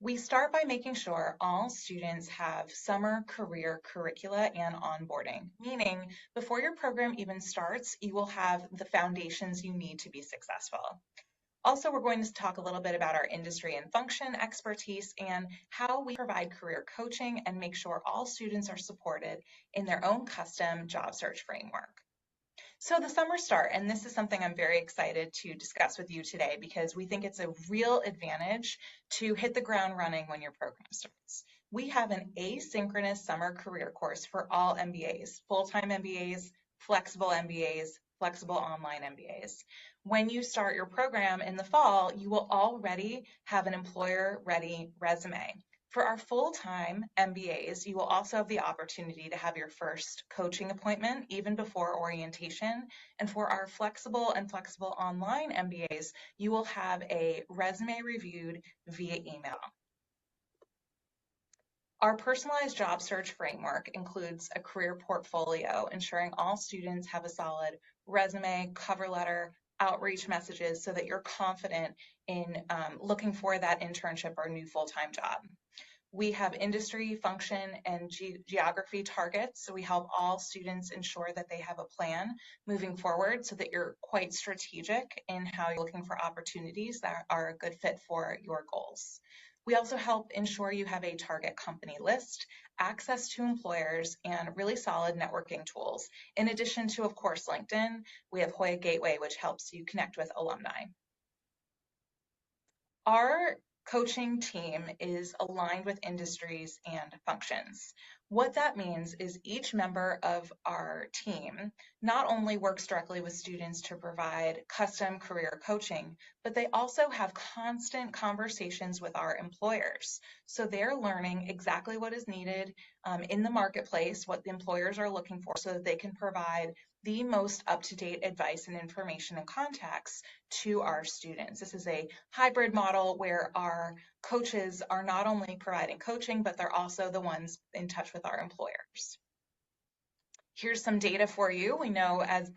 We start by making sure all students have summer career curricula and onboarding, meaning before your program even starts, you will have the foundations you need to be successful. Also, we're going to talk a little bit about our industry and function expertise and how we provide career coaching and make sure all students are supported in their own custom job search framework. So the summer start, and this is something I'm very excited to discuss with you today because we think it's a real advantage to hit the ground running when your program starts. We have an asynchronous summer career course for all MBAs, full-time MBAs, flexible MBAs, flexible online MBAs. When you start your program in the fall, you will already have an employer-ready resume. For our full-time MBAs, you will also have the opportunity to have your first coaching appointment even before orientation. And for our flexible and flexible online MBAs, you will have a resume reviewed via email. Our personalized job search framework includes a career portfolio, ensuring all students have a solid resume, cover letter, outreach messages so that you're confident in looking for that internship or new full-time job. We have industry, function, and geography targets. So we help all students ensure that they have a plan moving forward so that you're quite strategic in how you're looking for opportunities that are a good fit for your goals. We also help ensure you have a target company list, access to employers, and really solid networking tools. In addition to, of course, LinkedIn, we have Hoya Gateway, which helps you connect with alumni. Our coaching team is aligned with industries and functions. What that means is each member of our team not only works directly with students to provide custom career coaching, but they also have constant conversations with our employers. So they're learning exactly what is needed in the marketplace, what the employers are looking for, so that they can provide the most up-to-date advice and information and contacts to our students. This is a hybrid model where our coaches are not only providing coaching, but they're also the ones in touch with our employers. Here's some data for you. We know as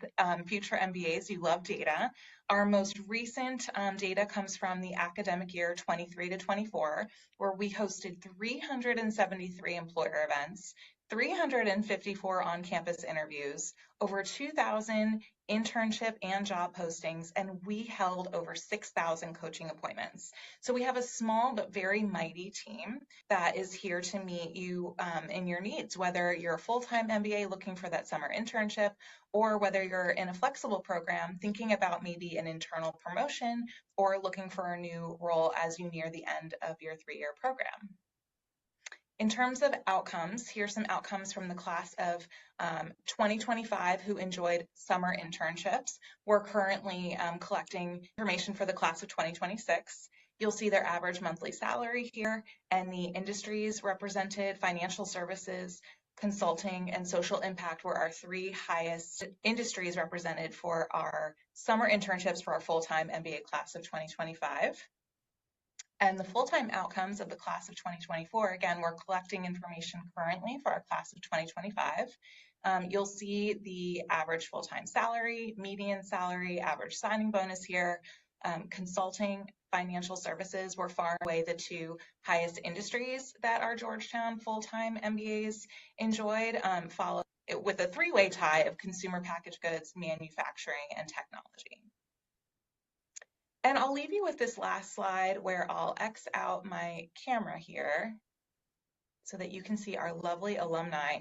future MBAs, you love data. Our most recent data comes from the academic year 23 to 24, where we hosted 373 employer events, 354 on-campus interviews, over 2,000 internship and job postings, and we held over 6,000 coaching appointments. So we have a small but very mighty team that is here to meet you in your needs, whether you're a full-time MBA looking for that summer internship, or whether you're in a flexible program thinking about maybe an internal promotion or looking for a new role as you near the end of your 3-year program. In terms of outcomes, here's some outcomes from the class of 2025 who enjoyed summer internships. We're currently collecting information for the class of 2026. You'll see their average monthly salary here and the industries represented: financial services, consulting, and social impact were our 3 highest industries represented for our summer internships for our full-time MBA class of 2025. And the full-time outcomes of the class of 2024, again, we're collecting information currently for our class of 2025. You'll see the average full-time salary, median salary, average signing bonus here. Consulting, financial services were far and away the 2 highest industries that our Georgetown full-time MBAs enjoyed, followed with a 3-way tie of consumer packaged goods, manufacturing, and technology. And I'll leave you with this last slide where I'll X out my camera here so that you can see our lovely alumni.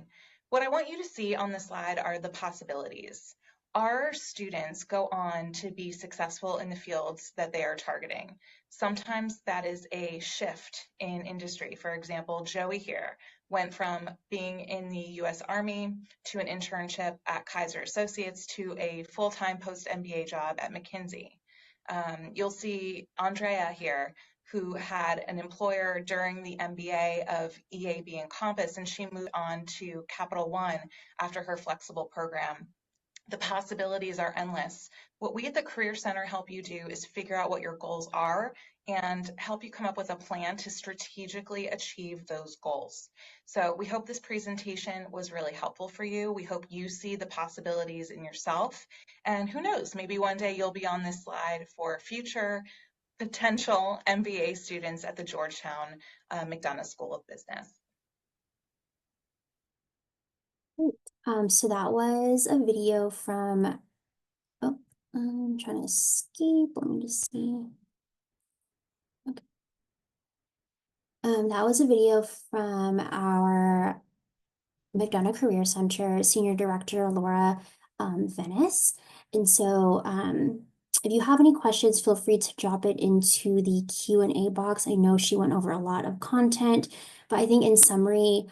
What I want you to see on the slide are the possibilities. Our students go on to be successful in the fields that they are targeting. Sometimes that is a shift in industry. For example, Joey here went from being in the US Army to an internship at Kaiser Associates to a full-time post-MBA job at McKinsey. You'll see Andrea here, who had an employer during the MBA of EAB and Compass, and she moved on to Capital One after her flexible program. The possibilities are endless. What we at the Career Center help you do is figure out what your goals are and help you come up with a plan to strategically achieve those goals. So we hope this presentation was really helpful for you. We hope you see the possibilities in yourself. And who knows, maybe one day you'll be on this slide for future potential MBA students at the Georgetown McDonough School of Business. So that was a video from, oh, I'm trying to escape. Let me just see. Okay. That was a video from our McDonough Career Center Senior Director Laura Venice. And so if you have any questions, feel free to drop it into the Q&A box. I know she went over a lot of content, but I think in summary,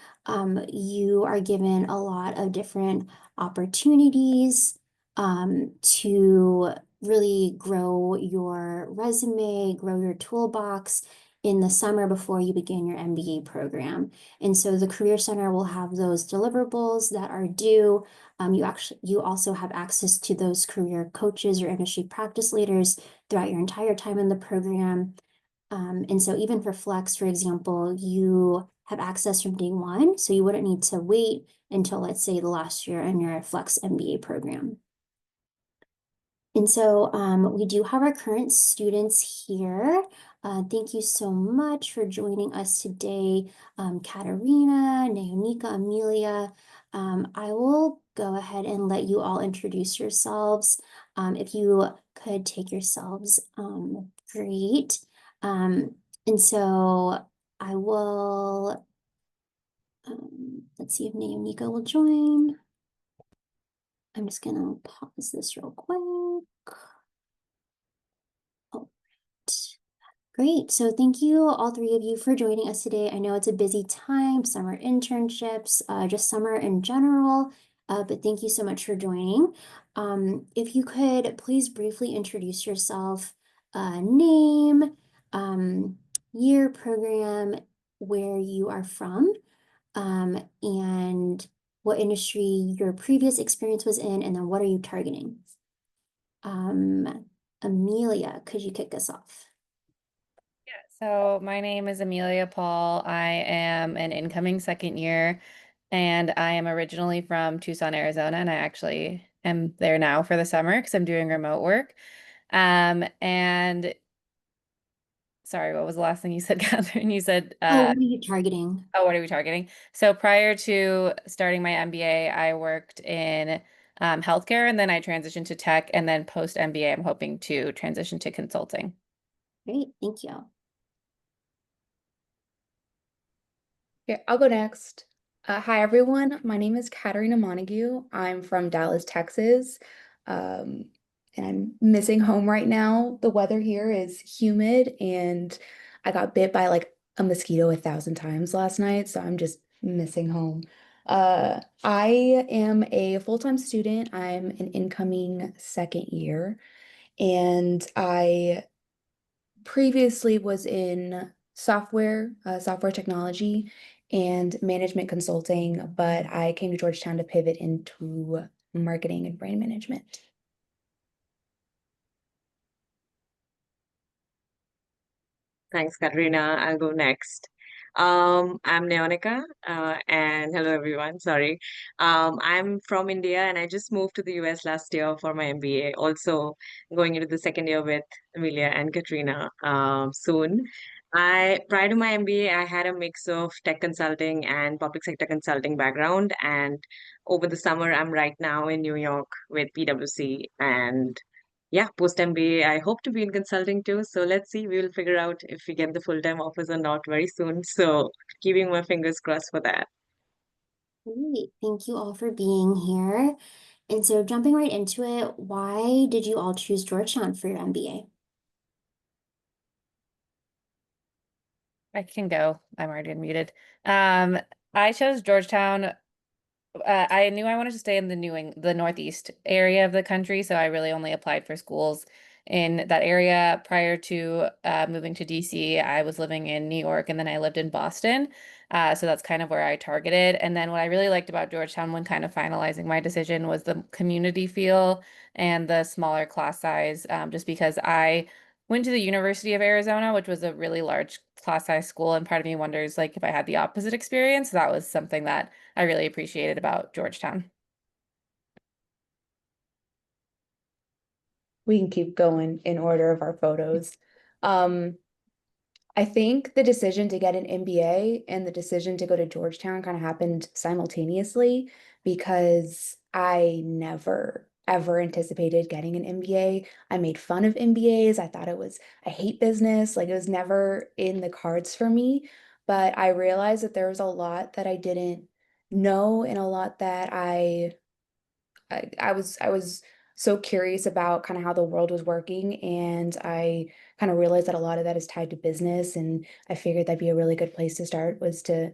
you are given a lot of different opportunities to really grow your resume, grow your toolbox in the summer before you begin your MBA program. And so the Career Center will have those deliverables that are due. You also have access to those career coaches or industry practice leaders throughout your entire time in the program. And so even for Flex, for example, you have access from day 1, so you wouldn't need to wait until, let's say, the last year in your Flex MBA program. And so we do have our current students here. Thank you so much for joining us today, Katerina, Naonika, Amelia. I will go ahead and let you all introduce yourselves. If you could take yourselves, great. And so I will, let's see if Naonika will join. I'm just gonna pause this real quick. All right. Great. So thank you, all three of you, for joining us today. I know it's a busy time, summer internships, just summer in general, but thank you so much for joining. If you could please briefly introduce yourself, name, year, program, where you are from, and what industry your previous experience was in, and then what are you targeting? Amelia, could you kick us off? So my name is Amelia Paul. I am an incoming second year, and I am originally from Tucson, Arizona, and I actually am there now for the summer because I'm doing remote work. And sorry, what was the last thing you said, Catherine? You said, Oh, what are you targeting? oh, what are we targeting? So prior to starting my MBA, I worked in healthcare, and then I transitioned to tech, and then post MBA, I'm hoping to transition to consulting. Great, thank you. Yeah, I'll go next. Hi, everyone. My name is Katerina Montague. I'm from Dallas, Texas. Um, and I'm missing home right now. The weather here is humid, and I got bit by like a mosquito 1,000 times last night, so I'm just missing home. I am a full-time student. I'm an incoming second year, and I previously was in software technology and management consulting, but I came to Georgetown to pivot into marketing and brand management. Thanks, Katrina. I'll go next. I'm Neonika, and hello everyone. Sorry. I'm from India and I just moved to the US last year for my MBA. Also going into the second year with Amelia and Katrina soon. Prior to my MBA, I had a mix of tech consulting and public sector consulting background. And over the summer, I'm right now in New York with PwC and yeah, post MBA, I hope to be in consulting too. So let's see, we will figure out if we get the full-time offers or not very soon. So keeping my fingers crossed for that. Great, thank you all for being here. And so jumping right into it, why did you all choose Georgetown for your MBA? I can go. I'm already unmuted. Um, I chose Georgetown. I knew I wanted to stay in the Northeast area of the country, so I really only applied for schools in that area. Prior to moving to DC, I was living in New York, and then I lived in Boston. So that's kind of where I targeted. And then what I really liked about Georgetown when kind of finalizing my decision was the community feel and the smaller class size, just because I went to the University of Arizona, which was a really large class size school, and part of me wonders like if I had the opposite experience. That was something that I really appreciated about Georgetown. We can keep going in order of our photos. Um, I think the decision to get an MBA and the decision to go to Georgetown kind of happened simultaneously because I never ever anticipated getting an MBA. I made fun of MBAs. I hate business. Like it was never in the cards for me. But I realized that there was a lot that I didn't know and a lot that I was so curious about kind of how the world was working, and I kind of realized that a lot of that is tied to business, and I figured that'd be a really good place to start was to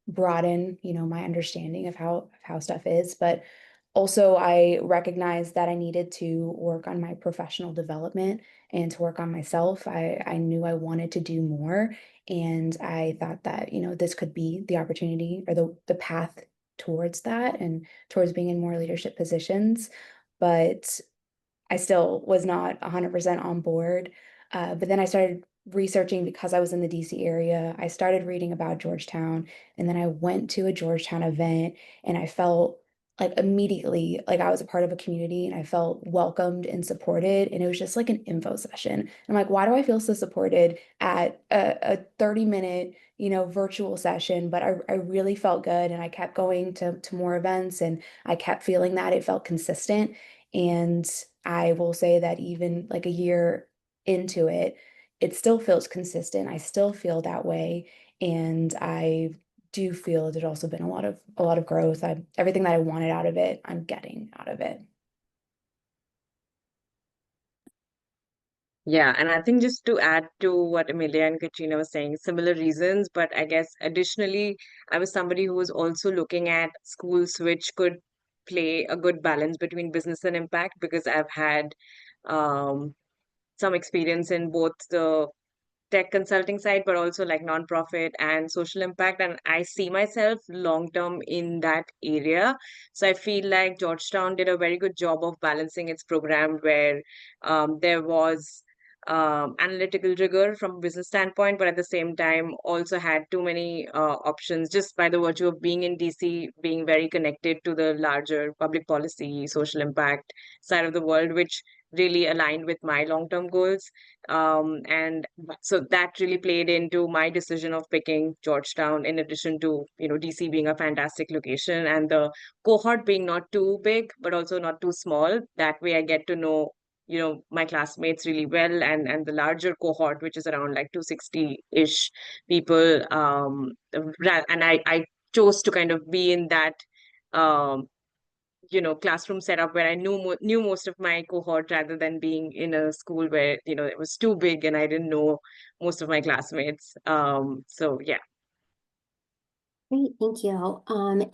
broaden, my understanding of how stuff is. But also I recognized that I needed to work on my professional development and to work on myself. I knew I wanted to do more, and I thought that, this could be the opportunity or the path towards that and towards being in more leadership positions. But I still was not 100% on board. But then I started researching because I was in the DC area. I started reading about Georgetown, and then I went to a Georgetown event, and I felt like immediately like I was a part of a community and I felt welcomed and supported. And it was just like an info session. I'm like, why do I feel so supported at a 30-minute, virtual session? But I really felt good, and I kept going to more events, and I kept feeling that it felt consistent. And I will say that even like a year into it, it still feels consistent. I still feel that way. And I do feel there's also been a lot of growth. Everything that I wanted out of it, I'm getting out of it. Yeah, and I think just to add to what Amelia and Katrina were saying, similar reasons, but I guess additionally, I was somebody who was also looking at schools which could play a good balance between business and impact because I've had um, some experience in both the tech consulting side, but also like nonprofit and social impact. And I see myself long term in that area. So I feel like Georgetown did a very good job of balancing its program where there was analytical rigor from a business standpoint, but at the same time also had too many options just by the virtue of being in DC, being very connected to the larger public policy, social impact side of the world, which really aligned with my long-term goals. And so that really played into my decision of picking Georgetown, in addition to, DC being a fantastic location and the cohort being not too big, but also not too small. That way I get to know, my classmates really well and the larger cohort, which is around like 260-ish people. And I chose to kind of be in that um classroom setup where I knew most of my cohort rather than being in a school where it was too big and I didn't know most of my classmates. So yeah. Great, thank you. Amelia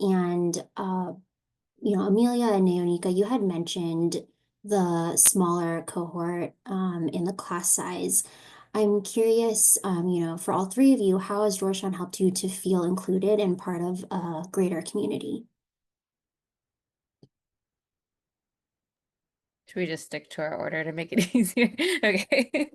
and Naonika, you had mentioned the smaller cohort in the class size. I'm curious, for all three of you, how has Georgetown helped you to feel included and part of a greater community? Should we just stick to our order to make it easier? Okay.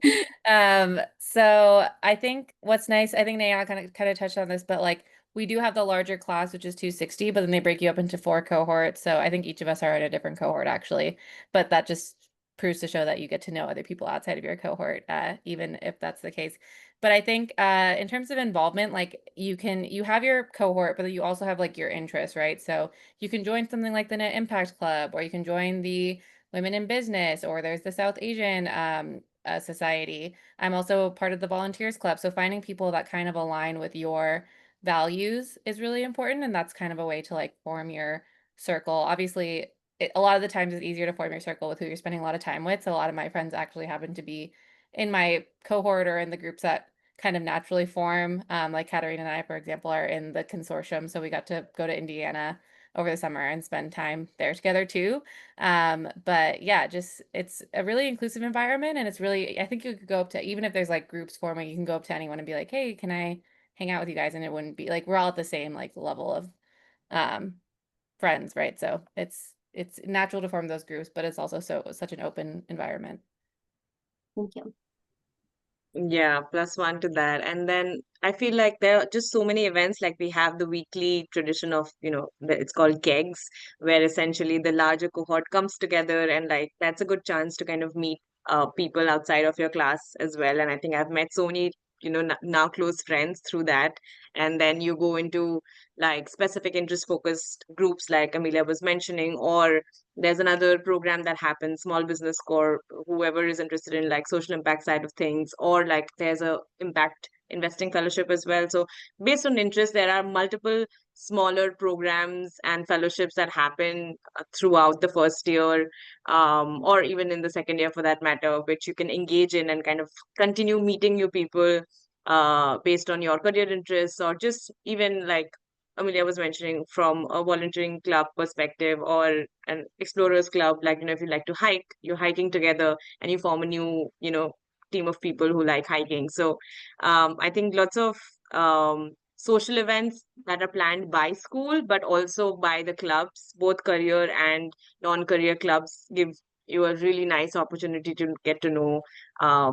So I think what's nice, I think Naya kind of touched on this, but like we do have the larger class, which is 260, but then they break you up into 4 cohorts. So I think each of us are in a different cohort actually, but that just proves to show that you get to know other people outside of your cohort, even if that's the case. But I think in terms of involvement, like you have your cohort, but you also have like your interests, right? So you can join something like the Net Impact Club, or you can join the Women in Business, or there's the South Asian Society. I'm also part of the Volunteers Club. So finding people that kind of align with your values is really important. And that's kind of a way to like form your circle. Obviously, a lot of the times it's easier to form your circle with who you're spending a lot of time with. So a lot of my friends actually happen to be in my cohort or in the groups that kind of naturally form. Like Katherine and I, for example, are in the consortium. So we got to go to Indiana over the summer and spend time there together too. But yeah, just it's a really inclusive environment, and it's really, I think you could go up to, even if there's like groups forming, you can go up to anyone and be like, hey, can I hang out with you guys? And it wouldn't be like we're all at the same like level of um friends, right? So it's natural to form those groups, but it's also such an open environment. Thank you. Yeah, plus one to that. And then I feel like there are just so many events. Like we have the weekly tradition of, it's called kegs, where essentially the larger cohort comes together and like that's a good chance to kind of meet people outside of your class as well. And I think I've met so many, now close friends through that. And then you go into like specific interest focused groups like Amelia was mentioning, or there's another program that happens, small business core, whoever is interested in like social impact side of things, or like there's a impact investing fellowship as well. So based on interest, there are multiple smaller programs and fellowships that happen throughout the first year, or even in the second year for that matter, which you can engage in and kind of continue meeting new people based on your career interests, or just even like Amelia was mentioning from a volunteering club perspective or an explorers club, like, if you like to hike, you're hiking together and you form a new, team of people who like hiking. So I think lots of social events that are planned by school, but also by the clubs, both career and non-career clubs, give you a really nice opportunity to get to know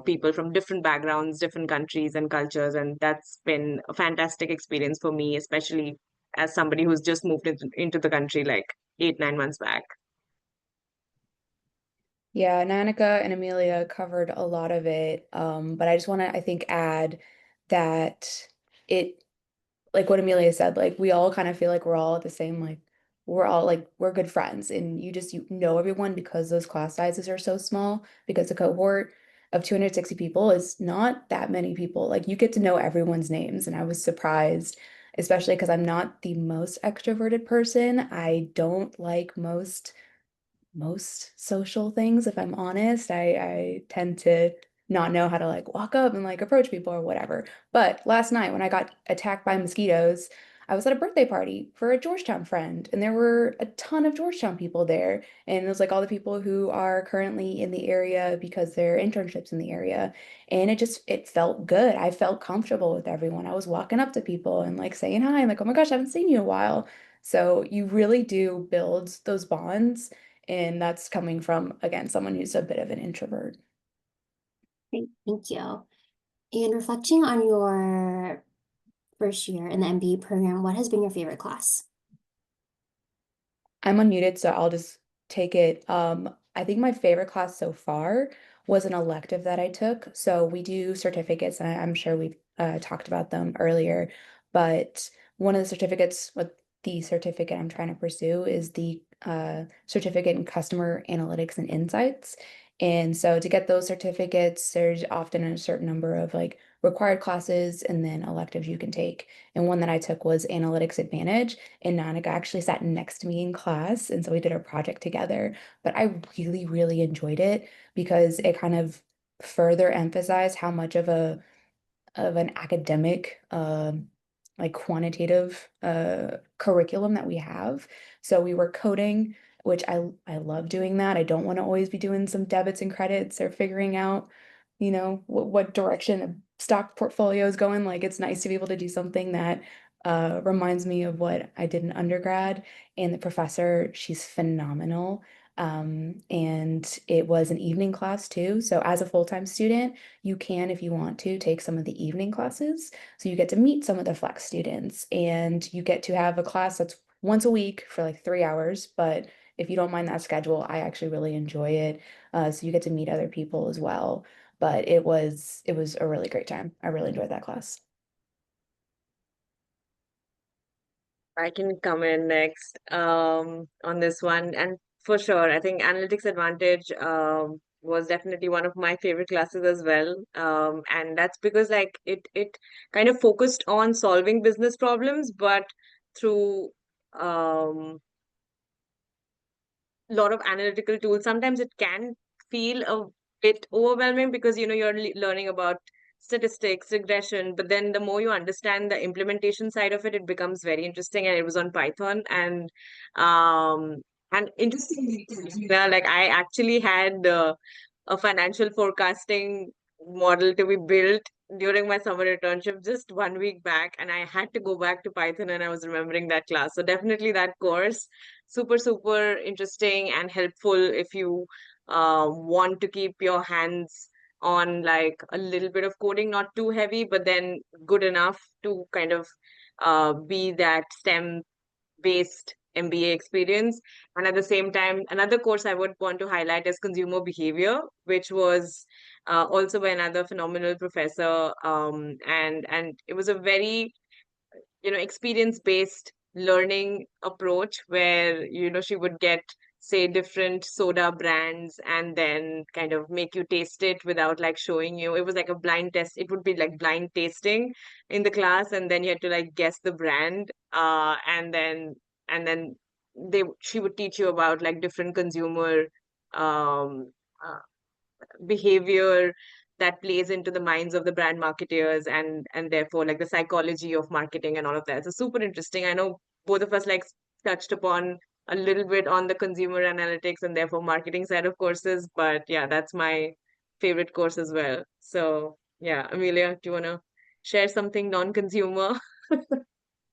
people from different backgrounds, different countries and cultures. And that's been a fantastic experience for me, especially as somebody who's just moved into the country like 8, 9 months back. Yeah, Nanika and Amelia covered a lot of it. But I just want to, I think, add that it, like what Amelia said, like we all kind of feel like we're all at the same, like we're all like we're good friends, and you know everyone because those class sizes are so small, because a cohort of 260 people is not that many people. Like you get to know everyone's names, and I was surprised, especially because I'm not the most extroverted person. I don't like most social things, if I'm honest. I tend to not know how to like walk up and like approach people or whatever. But last night when I got attacked by mosquitoes, I was at a birthday party for a Georgetown friend, and there were a ton of Georgetown people there. And it was like all the people who are currently in the area because they're internships in the area. And it felt good. I felt comfortable with everyone. I was walking up to people and like saying hi. I'm like, oh my gosh, I haven't seen you in a while. So you really do build those bonds. And that's coming from, again, someone who's a bit of an introvert. Great, thank you. And reflecting on your first year in the MBA program, what has been your favorite class? I'm unmuted, so I'll just take it. I think my favorite class so far was an elective that I took. So we do certificates, and I'm sure we've talked about them earlier, but one of the certificates, what the certificate I'm trying to pursue is the certificate in customer analytics and insights. And so to get those certificates, there's often a certain number of like required classes and then electives you can take. And one that I took was Analytics Advantage. And Nanika actually sat next to me in class, and so we did a project together. But I really, really enjoyed it because it kind of further emphasized how much of an academic like quantitative curriculum that we have. So we were coding, which I love doing that. I don't want to always be doing some debits and credits or figuring out, what direction a stock portfolio is going. Like it's nice to be able to do something that reminds me of what I did in undergrad. And the professor, she's phenomenal. And it was an evening class too. So as a full-time student, you can, if you want to, take some of the evening classes. So you get to meet some of the flex students and you get to have a class that's once a week for like 3 hours. But if you don't mind that schedule, I actually really enjoy it. So you get to meet other people as well. But it was a really great time. I really enjoyed that class. I can come in next on this one. And for sure, I think Analytics Advantage was definitely one of my favorite classes as well. And that's because like it kind of focused on solving business problems, but through um lot of analytical tools. Sometimes it can feel a bit overwhelming because you're learning about statistics, regression, but then the more you understand the implementation side of it, it becomes very interesting. And it was on Python, and interestingly, like I actually had a financial forecasting model to be built during my summer internship just 1 week back, and I had to go back to Python, and I was remembering that class. So definitely that course, super, super interesting and helpful if you want to keep your hands on like a little bit of coding, not too heavy, but then good enough to kind of be that STEM based MBA experience. And at the same time, another course I would want to highlight is consumer behavior, which was also by another phenomenal professor. And it was a very experience based learning approach where she would get, say, different soda brands and then kind of make you taste it without like showing you. It was like a blind test. It would be like blind tasting in the class, and then you had to like guess the brand, and then she would teach you about like different consumer um uh, behavior that plays into the minds of the brand marketeers, and therefore like the psychology of marketing and all of that. So super interesting. I know both of us like touched upon a little bit on the consumer analytics and therefore marketing side of courses, but yeah, that's my favorite course as well. So yeah, Amelia, do you want to share something non-consumer?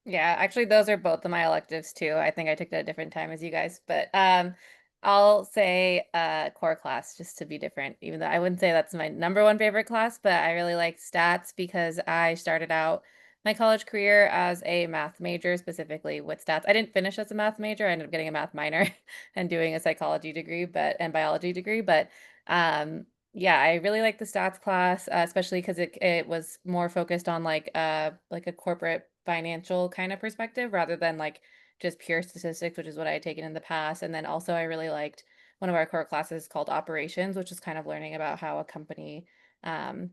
Yeah, actually those are both of my electives too. I think I took it at a different time as you guys, but I'll say core class just to be different, even though I wouldn't say that's my number one favorite class, but I really like stats because I started out my college career as a math major, specifically with stats. I didn't finish as a math major. I ended up getting a math minor and doing a psychology degree, and biology degree, but yeah, I really like the stats class, especially because it was more focused on like a corporate financial kind of perspective rather than like just pure statistics, which is what I had taken in the past. And then also I really liked one of our core classes called operations, which is kind of learning about how a company um,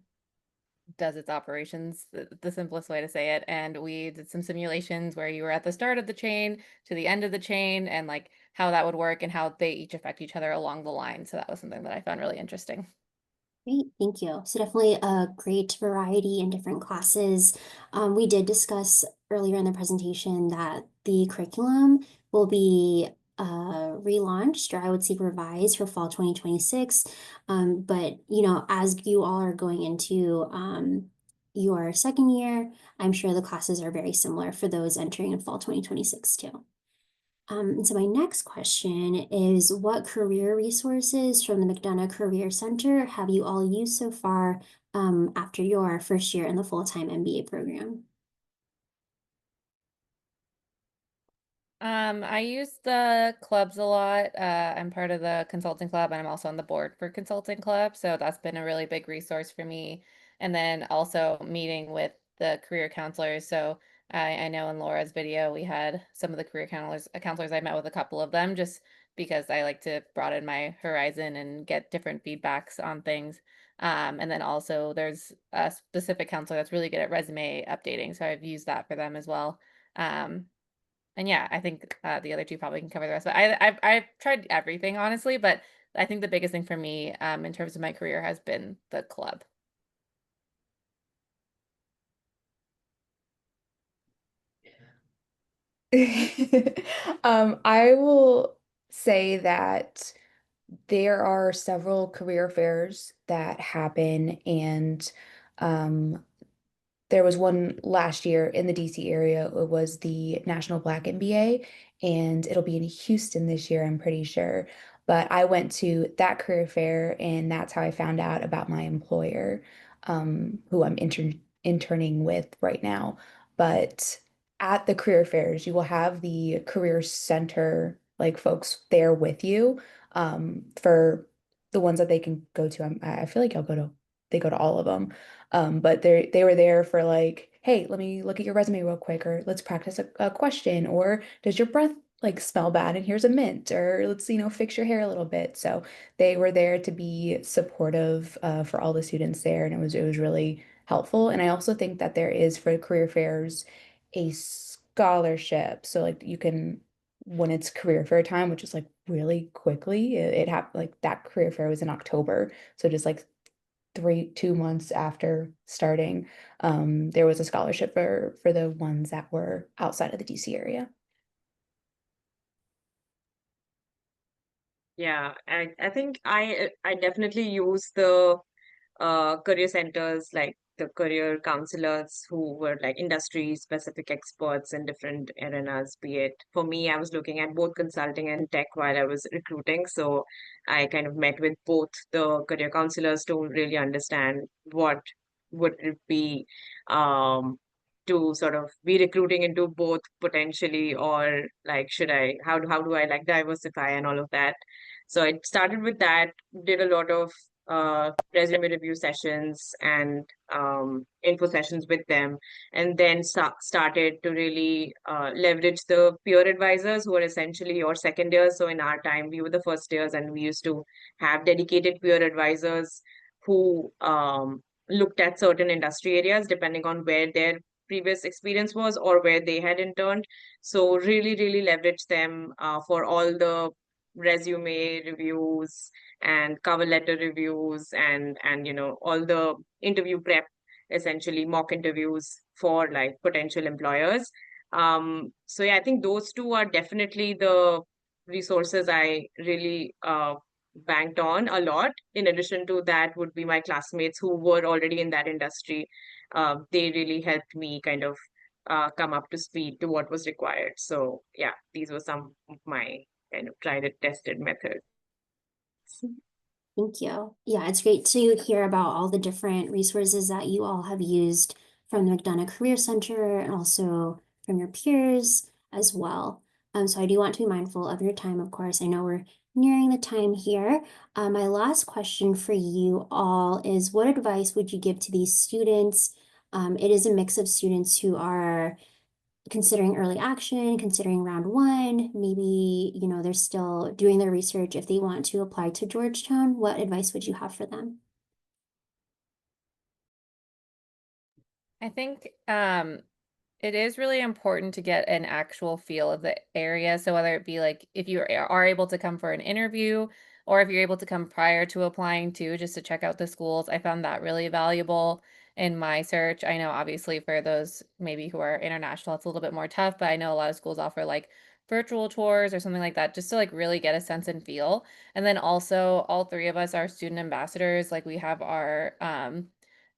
does its operations, the simplest way to say it. And we did some simulations where you were at the start of the chain to the end of the chain and like how that would work and how they each affect each other along the line. So that was something that I found really interesting. Great, thank you. So definitely a great variety in different classes. We did discuss earlier in the presentation that the curriculum will be relaunched, or I would say revised for fall 2026. But as you all are going into your second year, I'm sure the classes are very similar for those entering in fall 2026 too. And so my next question is, what career resources from the McDonough Career Center have you all used so far after your first year in the full-time MBA program? I use the clubs a lot. I'm part of the consulting club and I'm also on the board for consulting club. So that's been a really big resource for me. And then also meeting with the career counselors. So I know in Laura's video, we had some of the career counselors. I met with a couple of them just because I like to broaden my horizon and get different feedbacks on things. And then also there's a specific counselor that's really good at resume updating. So I've used that for them as well. And yeah, I think the other two probably can cover the rest. But I've tried everything honestly, but I think the biggest thing for me in terms of my career has been the club. I will say that there are several career fairs that happen, and um, there was one last year in the DC area. It was the National Black MBA, and it'll be in Houston this year, I'm pretty sure. But I went to that career fair, and that's how I found out about my employer, who I'm interning with right now. But at the career fairs, you will have the career center like folks there with you, for the ones that they can go to. I feel like they go to all of them. But they were there for like, hey, let me look at your resume real quick, or let's practice a question, or does your breath like smell bad? And here's a mint, or let's, fix your hair a little bit. So they were there to be supportive for all the students there, and it was really helpful. And I also think that there is for career fairs a scholarship. So like you can when it's career fair time, which is like really quickly, it happened like that career fair was in October. So just like 2 months after starting, there was a scholarship for the ones that were outside of the DC area. Yeah, I think I definitely use the career centers, like the career counselors who were like industry specific experts in different arenas. Be it for me, I was looking at both consulting and tech while I was recruiting. So I kind of met with both the career counselors to really understand what would it be to sort of be recruiting into both potentially, or like how do I like diversify and all of that. So I started with that, did a lot of resume review sessions and info sessions with them, and then started to really leverage the peer advisors who are essentially your second years. So in our time, we were the first years, and we used to have dedicated peer advisors who looked at certain industry areas depending on where their previous experience was or where they had interned. So really, really leverage them for all the resume reviews and cover letter reviews and all the interview prep, essentially mock interviews for like potential employers. So yeah, I think those two are definitely the resources I really banked on a lot. In addition to that would be my classmates who were already in that industry. They really helped me kind of come up to speed to what was required. So yeah, these were some of my kind of tried and tested methods. Thank you. Yeah, it's great to hear about all the different resources that you all have used from the McDonough Career Center and also from your peers as well. So I do want to be mindful of your time, of course. I know we're nearing the time here. My last question for you all is, what advice would you give to these students? It is a mix of students who are considering early action, considering round one, maybe, they're still doing their research if they want to apply to Georgetown. What advice would you have for them? I think it is really important to get an actual feel of the area. So whether it be like if you are able to come for an interview or if you're able to come prior to applying too, just to check out the schools, I found that really valuable in my search. I know obviously for those maybe who are international, it's a little bit more tough, but I know a lot of schools offer like virtual tours or something like that, just to like really get a sense and feel. And then also all three of us are student ambassadors. Like we have our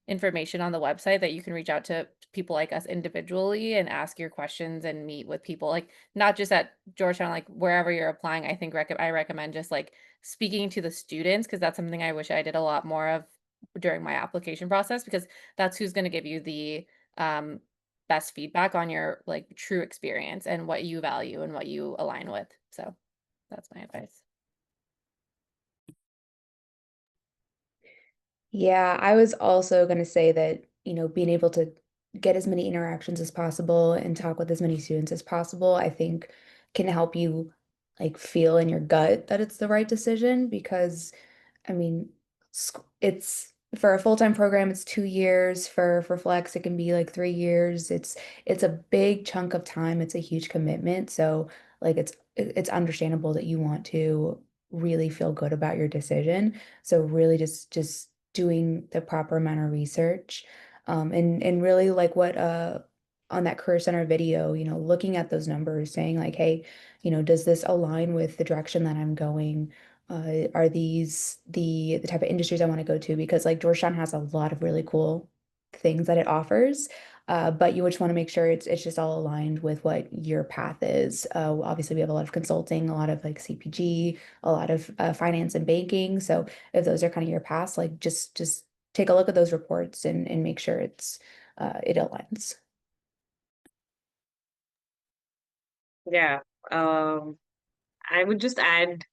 information on the website that you can reach out to people like us individually and ask your questions and meet with people, like not just at Georgetown, like wherever you're applying. I think I recommend just like speaking to the students, because that's something I wish I did a lot more of during my application process, because that's who's going to give you the um best feedback on your like true experience and what you value and what you align with. So that's my advice. Yeah, I was also going to say that, being able to get as many interactions as possible and talk with as many students as possible, I think can help you like feel in your gut that it's the right decision because I mean, it's for a full-time program, it's 2 years. For Flex, it can be like 3 years. It's a big chunk of time. It's a huge commitment. So like it's understandable that you want to really feel good about your decision. So really just doing the proper amount of research. And really like what on that Career Center video, looking at those numbers, saying like, hey, does this align with the direction that I'm going? Are these the type of industries I want to go to? Because like Georgetown has a lot of really cool things that it offers, but you just want to make sure it's just all aligned with what your path is. Obviously, we have a lot of consulting, a lot of like CPG, a lot of finance and banking. So if those are kind of your paths, like just take a look at those reports and make sure it aligns. Yeah. Um, I would just add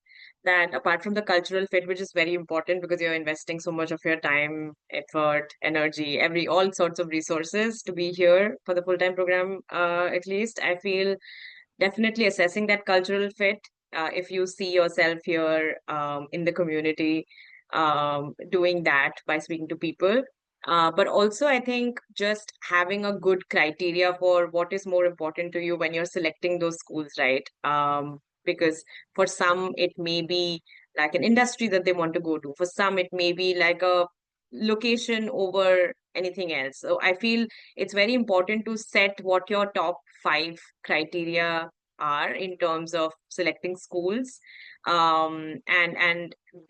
that apart from the cultural fit, which is very important because you're investing so much of your time, effort, energy, all sorts of resources to be here for the full-time program, at least, I feel definitely assessing that cultural fit. If you see yourself here in the community, doing that by speaking to people. But also, I think just having a good criteria for what is more important to you when you're selecting those schools, right? Because for some, it may be like an industry that they want to go to. For some, it may be like a location over anything else. So I feel it's very important to set what your top five criteria are in terms of selecting schools, and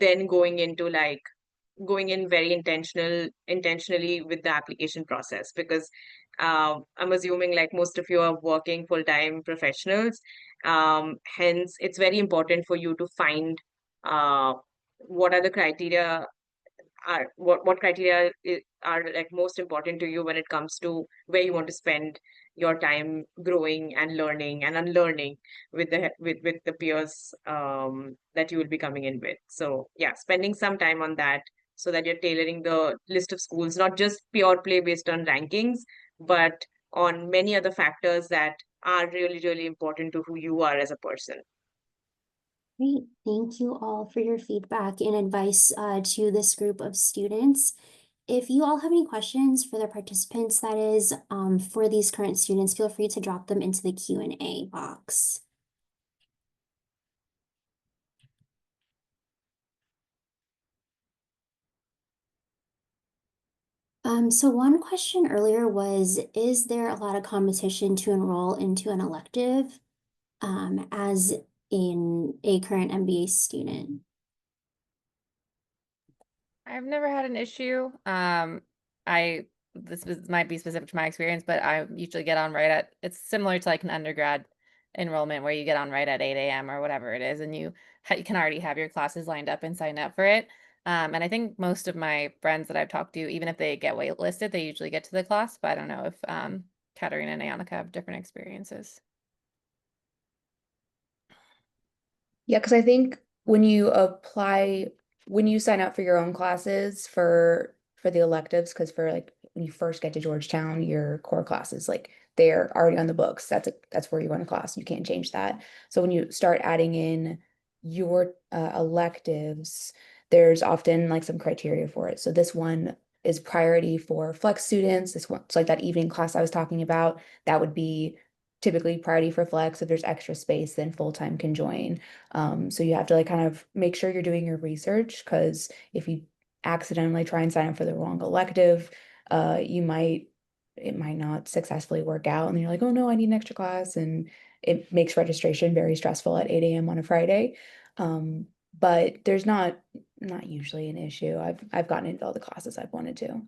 then going in very intentionally with the application process, because I'm assuming like most of you are working full-time professionals. Hence it's very important for you to find uh, what are the criteria are what criteria are like most important to you when it comes to where you want to spend your time growing and learning and unlearning with the peers that you will be coming in with. So yeah, spending some time on that so that you're tailoring the list of schools, not just pure play based on rankings, but on many other factors that are really, really important to who you are as a person. Great. Thank you all for your feedback and advice to this group of students. If you all have any questions for the participants, that is, for these current students, feel free to drop them into the Q&A box. So one question earlier was, is there a lot of competition to enroll into an elective as in a current MBA student? I've never had an issue. Might be specific to my experience, but I usually get on right at, it's similar to like an undergrad enrollment where you get on right at 8 a.m. or whatever it is, and you can already have your classes lined up and sign up for it. And I think most of my friends that I've talked to, even if they get waitlisted, they usually get to the class, but I don't know if Katherine and Ayonica have different experiences. Yeah, because I think when you sign up for your own classes for the electives, because for like when you first get to Georgetown, your core classes, like they're already on the books. That's where you're going to class. You can't change that. So when you start adding in your electives, there's often like some criteria for it. So this one is priority for flex students. This one, it's like that evening class I was talking about, that would be typically priority for flex. If there's extra space, then full-time can join. So you have to like kind of make sure you're doing your research, because if you accidentally try and sign up for the wrong elective, it might not successfully work out. And you're like, oh no, I need an extra class. And it makes registration very stressful at 8 a.m. on a Friday. But there's not usually an issue. I've gotten into all the classes I've wanted to.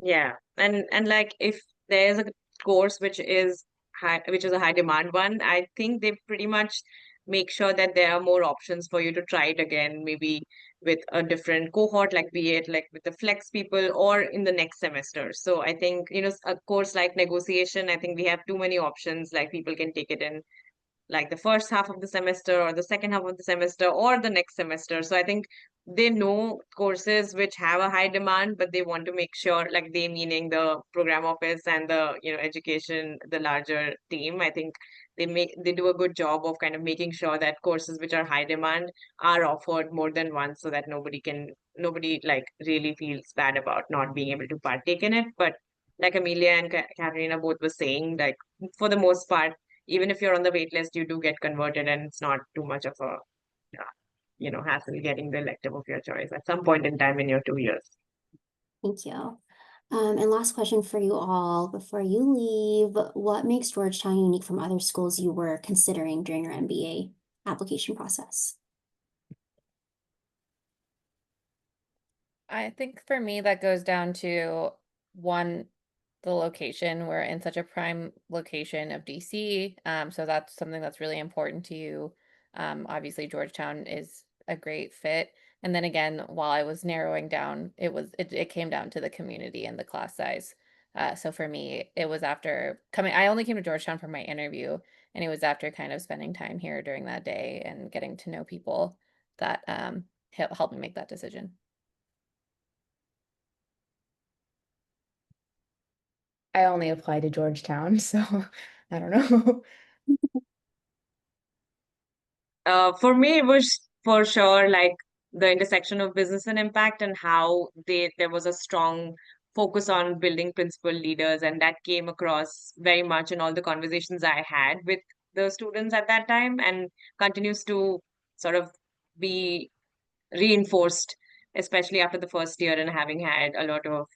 Yeah. And like if there's a course which is a high demand one, I think they pretty much make sure that there are more options for you to try it again, maybe with a different cohort, like be it like with the flex people or in the next semester. So I think, a course like negotiation, I think we have too many options, like people can take it in like the first half of the semester or the second half of the semester or the next semester. So I think they know courses which have a high demand, but they want to make sure, like they meaning the program office and the, education, the larger team. I think they do a good job of kind of making sure that courses which are high demand are offered more than once, so that nobody like really feels bad about not being able to partake in it. But like Amelia and Katerina both were saying, like for the most part, even if you're on the wait list, you do get converted, and it's not too much of a hassle getting the elective of your choice at some point in time in your 2 years. Thank you. And last question for you all before you leave, what makes Georgetown unique from other schools you were considering during your MBA application process? I think for me, that goes down to one, the location. We're in such a prime location of DC. So that's something that's really important to you. Obviously, Georgetown is a great fit. And then again, while I was narrowing down, it came down to the community and the class size. So for me, it was after coming, I only came to Georgetown for my interview, and it was after kind of spending time here during that day and getting to know people that helped me make that decision. I only applied to Georgetown, so I don't know. For me, it was for sure like the intersection of business and impact, and how there was a strong focus on building principal leaders, and that came across very much in all the conversations I had with the students at that time, and continues to sort of be reinforced, especially after the first year and having had a lot of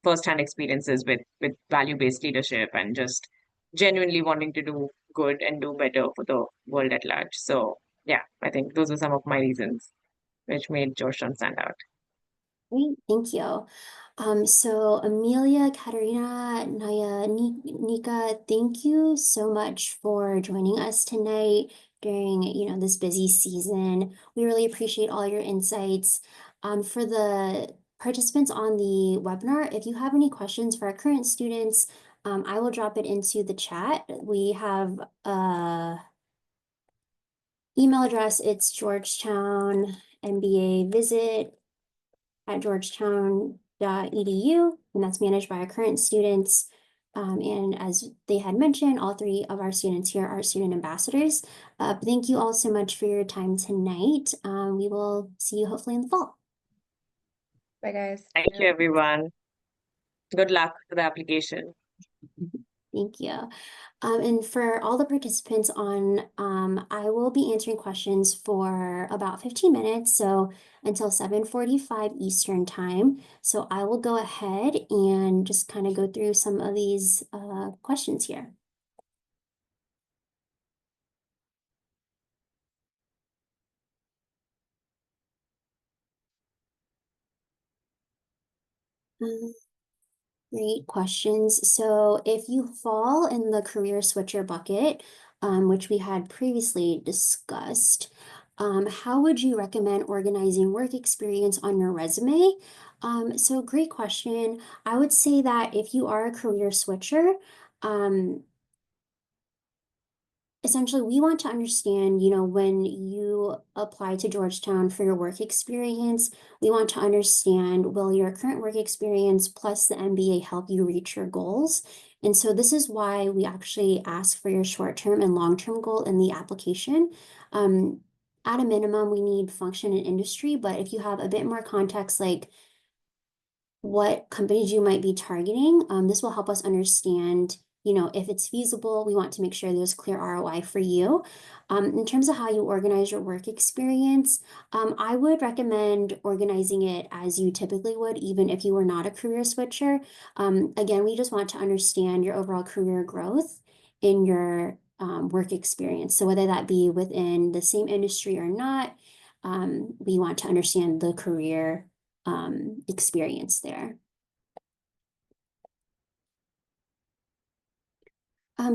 first-hand experiences with value-based leadership and just genuinely wanting to do good and do better for the world at large. So yeah, I think those are some of my reasons which made Georgetown stand out. Great, thank you. So Amelia, Katerina, Naya, Nika, thank you so much for joining us tonight during, this busy season. We really appreciate all your insights. For the participants on the webinar, if you have any questions for our current students, I will drop it into the chat. We have a email address. It's Georgetown MBA visit at georgetown.edu, and that's managed by our current students. And as they had mentioned, all three of our students here are student ambassadors. Thank you all so much for your time tonight. We will see you hopefully in the fall. Bye, guys. Thank you, everyone. Good luck to the application. Thank you. And for all the participants on, I will be answering questions for about 15 minutes, so until 7:45 Eastern time. So I will go ahead and just kind of go through some of these questions here. Great questions. So if you fall in the career switcher bucket, which we had previously discussed, how would you recommend organizing work experience on your resume? So great question. I would say that if you are a career switcher, essentially, we want to understand, when you apply to Georgetown for your work experience, we want to understand, will your current work experience plus the MBA help you reach your goals? And so this is why we actually ask for your short-term and long-term goal in the application. At a minimum, we need function and industry, but if you have a bit more context, like what companies you might be targeting. This will help us understand, if it's feasible. We want to make sure there's clear ROI for you. In terms of how you organize your work experience, I would recommend organizing it as you typically would, even if you were not a career switcher. Again, we just want to understand your overall career growth in your work experience. So whether that be within the same industry or not, we want to understand the career experience there.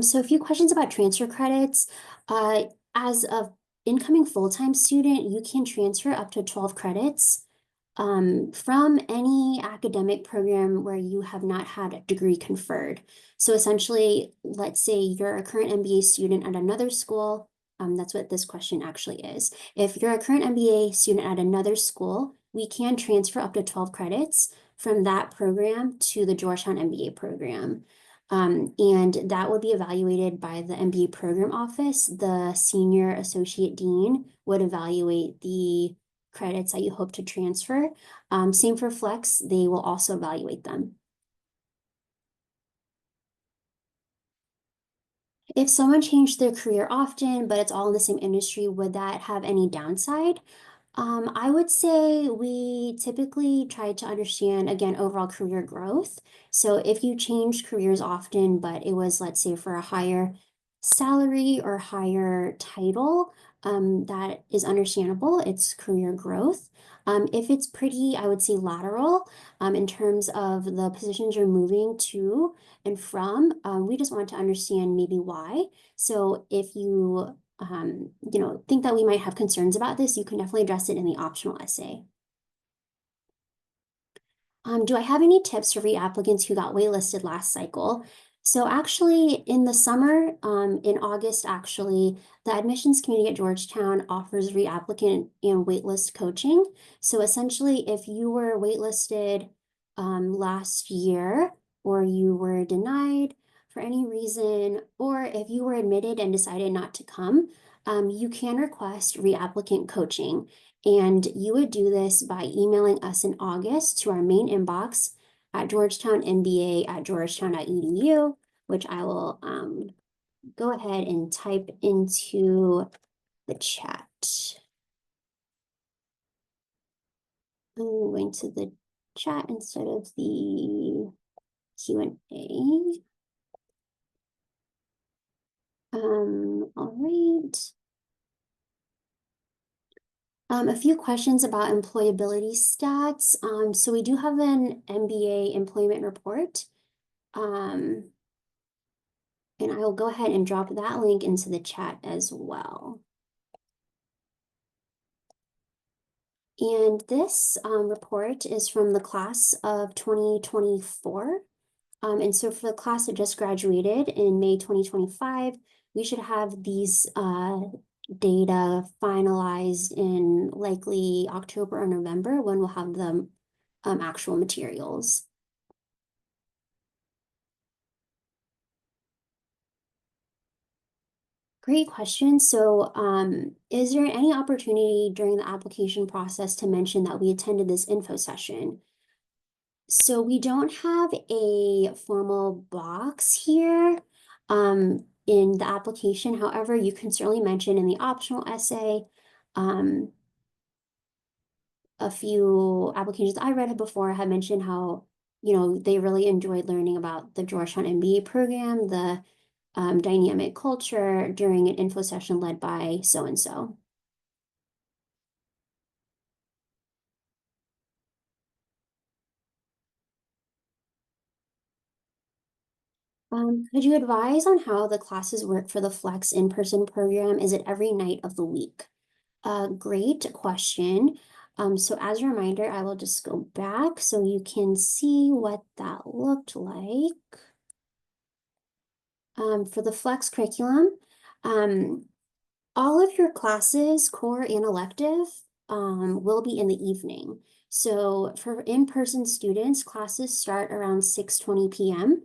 So a few questions about transfer credits. As an incoming full-time student, you can transfer up to 12 credits from any academic program where you have not had a degree conferred. So essentially, let's say you're a current MBA student at another school. That's what this question actually is. If you're a current MBA student at another school, we can transfer up to 12 credits from that program to the Georgetown MBA program. And that would be evaluated by the MBA program office. The senior associate dean would evaluate the credits that you hope to transfer. Same for Flex, they will also evaluate them. If someone changed their career often, but it's all in the same industry, would that have any downside? I would say we typically try to understand, again, overall career growth. So if you change careers often, but it was, let's say, for a higher salary or higher title, that is understandable. It's career growth. If it's pretty, I would say lateral, in terms of the positions you're moving to and from, we just want to understand maybe why. So if you think that we might have concerns about this, you can definitely address it in the optional essay. Do I have any tips for reapplicants who got waitlisted last cycle? So actually in the summer, in August, actually, the admissions committee at Georgetown offers reapplicant and waitlist coaching. So essentially, if you were waitlisted last year, or you were denied for any reason, or if you were admitted and decided not to come, you can request reapplicant coaching. And you would do this by emailing us in August to our main inbox at georgetownmba@georgetown.edu, which I will go ahead and type into the chat. I'm going to the chat instead of the Q&A. All right. A few questions about employability stats. So we do have an MBA employment report. And I will go ahead and drop that link into the chat as well. And this report is from the class of 2024. And so for the class that just graduated in May 2025, we should have these data finalized in likely October or November, when we'll have the actual materials. Great question. So is there any opportunity during the application process to mention that we attended this info session? So we don't have a formal box here in the application. However, you can certainly mention in the optional essay. A few applications I read before had mentioned how, they really enjoyed learning about the Georgetown MBA program, the dynamic culture during an info session led by so-and-so. Could you advise on how the classes work for the Flex in-person program? Is it every night of the week? Great question. So as a reminder, I will just go back so you can see what that looked like. For the Flex curriculum, all of your classes, core and elective, will be in the evening. So for in-person students, classes start around 6:20 p.m.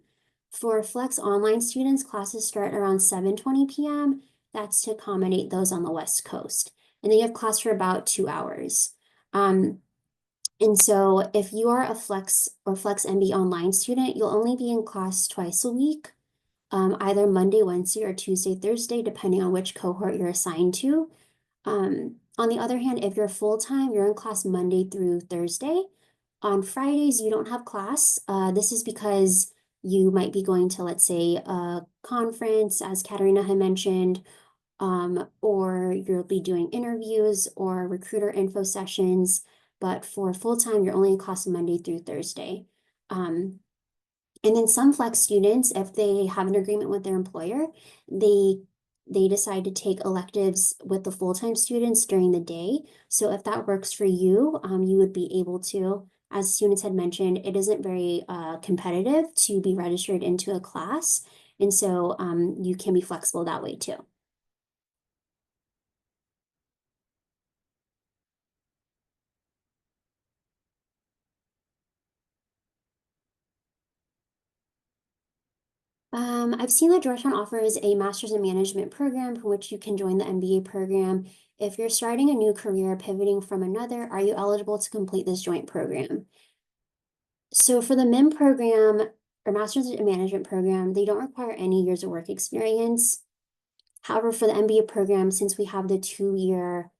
For Flex online students, classes start around 7:20 p.m. That's to accommodate those on the West Coast. And then you have class for about 2 hours. And so if you are a Flex or Flex MB online student, you'll only be in class twice a week, either Monday, Wednesday, or Tuesday, Thursday, depending on which cohort you're assigned to. On the other hand, if you're full-time, you're in class Monday through Thursday. On Fridays, you don't have class. This is because you might be going to, let's say, a conference, as Katerina had mentioned, or you'll be doing interviews or recruiter info sessions. But for full-time, you're only in class Monday through Thursday. And then some flex students, if they have an agreement with their employer, they decide to take electives with the full-time students during the day. So if that works for you, you would be able to. As students had mentioned, it isn't very competitive to be registered into a class. And so you can be flexible that way too. I've seen that Georgetown offers a master's in management program from which you can join the MBA program. If you're starting a new career, pivoting from another, are you eligible to complete this joint program? So for the MIM program or master's in management program, they don't require any years of work experience. However, for the MBA program, since we have the 2-year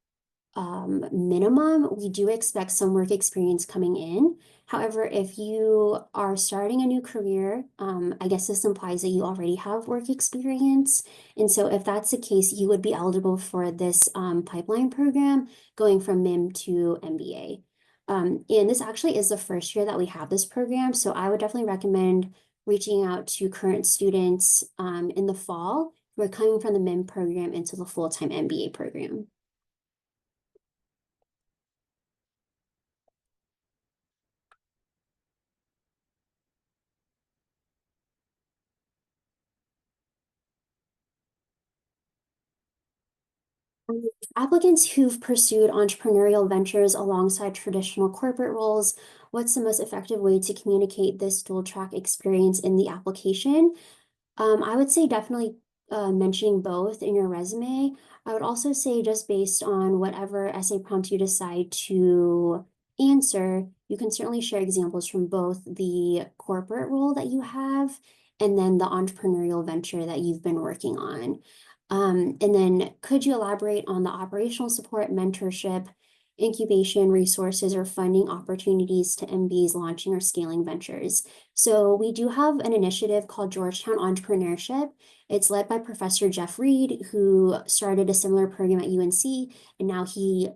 minimum, we do expect some work experience coming in. However, if you are starting a new career, I guess this implies that you already have work experience. And so if that's the case, you would be eligible for this pipeline program going from MIM to MBA. And this actually is the first year that we have this program. So I would definitely recommend reaching out to current students in the fall who are coming from the MIM program into the full-time MBA program. Applicants who've pursued entrepreneurial ventures alongside traditional corporate roles, what's the most effective way to communicate this dual track experience in the application? I would say definitely mentioning both in your resume. I would also say just based on whatever essay prompt you decide to answer, you can certainly share examples from both the corporate role that you have and then the entrepreneurial venture that you've been working on. And then could you elaborate on the operational support, mentorship, incubation resources, or funding opportunities to MBs launching or scaling ventures? So we do have an initiative called Georgetown Entrepreneurship. It's led by Professor Jeff Reed, who started a similar program at UNC, and now he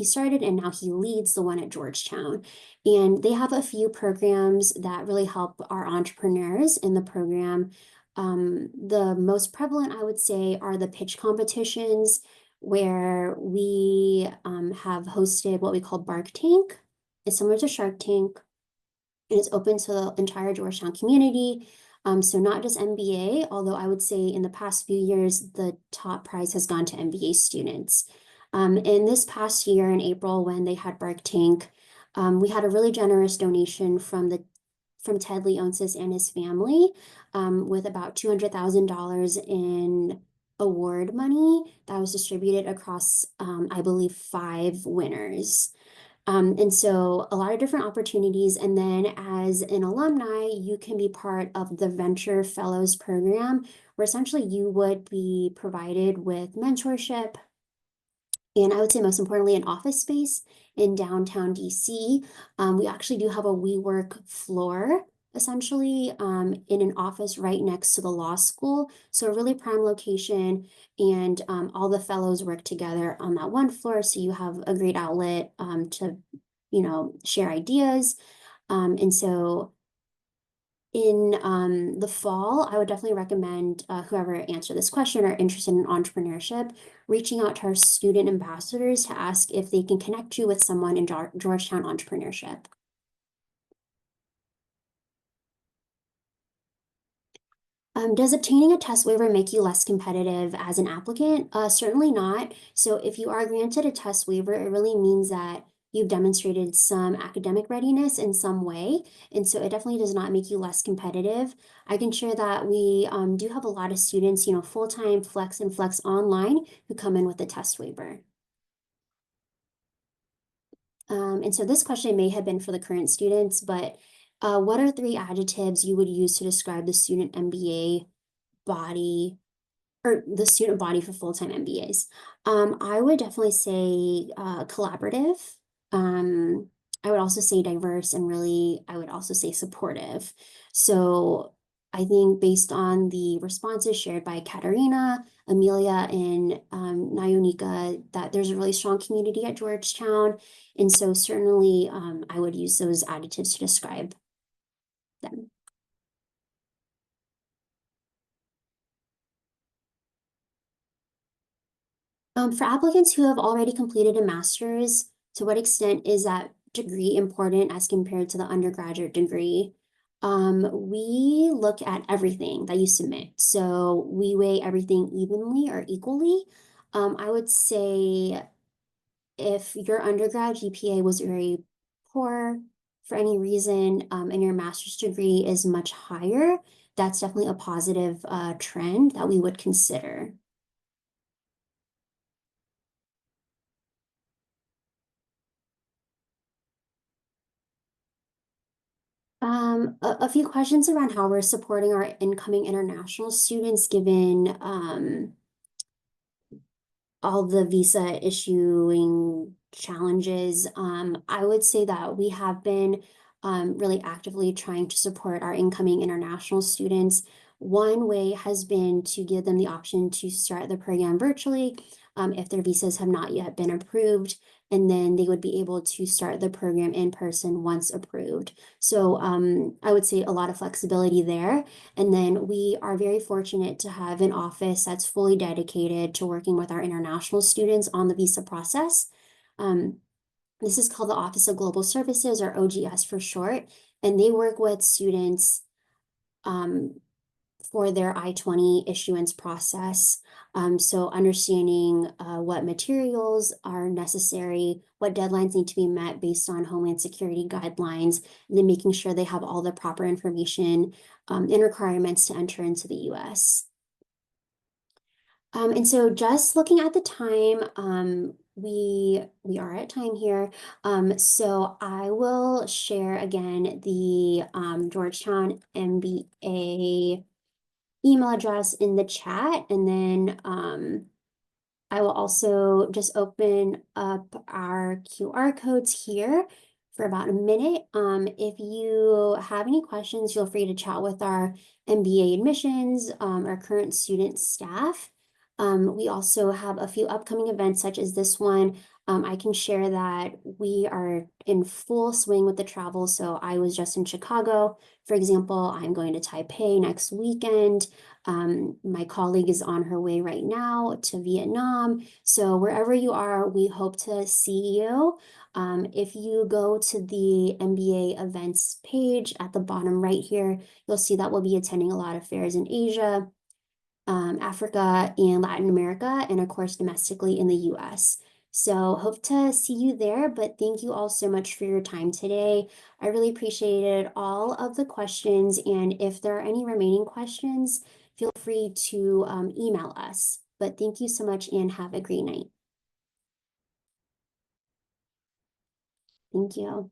started and now he leads the one at Georgetown. And they have a few programs that really help our entrepreneurs in the program. The most prevalent, I would say, are the pitch competitions, where we have hosted what we call Bark Tank. It's similar to Shark Tank, and it's open to the entire Georgetown community. So not just MBA, although I would say in the past few years, the top prize has gone to MBA students. In this past year in April, when they had Bark Tank, we had a really generous donation from Ted Leonsis and his family, with about $200,000 in award money that was distributed across, I believe, 5 winners. And so a lot of different opportunities. And then as an alumni, you can be part of the Venture Fellows program, where essentially you would be provided with mentorship, and I would say most importantly, an office space in downtown DC. We actually do have a WeWork floor, essentially, in an office right next to the law school. So a really prime location, and all the fellows work together on that one floor. So you have a great outlet to, share ideas. And so in the fall, I would definitely recommend whoever answered this question are interested in entrepreneurship, reaching out to our student ambassadors to ask if they can connect you with someone in Georgetown entrepreneurship. Does obtaining a test waiver make you less competitive as an applicant? Certainly not. So if you are granted a test waiver, it really means that you've demonstrated some academic readiness in some way. And so it definitely does not make you less competitive. I can share that we do have a lot of students, full-time flex and flex online who come in with a test waiver. And so this question may have been for the current students, but what are 3 adjectives you would use to describe the student MBA body or the student body for full-time MBAs? I would definitely say collaborative. Um, I would also say diverse, and really, I would also say supportive. So I think based on the responses shared by Katerina, Amelia, and Nyonika, that there's a really strong community at Georgetown. And so certainly I would use those adjectives to describe them. For applicants who have already completed a master's, to what extent is that degree important as compared to the undergraduate degree? We look at everything that you submit. So we weigh everything evenly or equally. I would say if your undergrad GPA was very poor for any reason, and your master's degree is much higher, that's definitely a positive trend that we would consider. A few questions around how we're supporting our incoming international students, given all the visa issuing challenges. I would say that we have been really actively trying to support our incoming international students. One way has been to give them the option to start the program virtually if their visas have not yet been approved, and then they would be able to start the program in person once approved. So I would say a lot of flexibility there. And then we are very fortunate to have an office that's fully dedicated to working with our international students on the visa process. This is called the Office of Global Services, or OGS for short, and they work with students for their I-20 issuance process. So understanding what materials are necessary, what deadlines need to be met based on Homeland Security guidelines, and then making sure they have all the proper information and requirements to enter into the US. And so just looking at the time, we are at time here. So I will share again the Georgetown MBA email address in the chat, and then I will also just open up our QR codes here for about a minute. If you have any questions, feel free to chat with our MBA admissions, our current student staff. We also have a few upcoming events such as this one. I can share that we are in full swing with the travel. So I was just in Chicago, for example. I'm going to Taipei next weekend. My colleague is on her way right now to Vietnam. So wherever you are, we hope to see you. If you go to the MBA events page at the bottom right here, you'll see that we'll be attending a lot of fairs in Asia, Africa, and Latin America, and of course, domestically in the US. So hope to see you there, but thank you all so much for your time today. I really appreciated all of the questions, and if there are any remaining questions, feel free to email us. But thank you so much and have a great night. Thank you.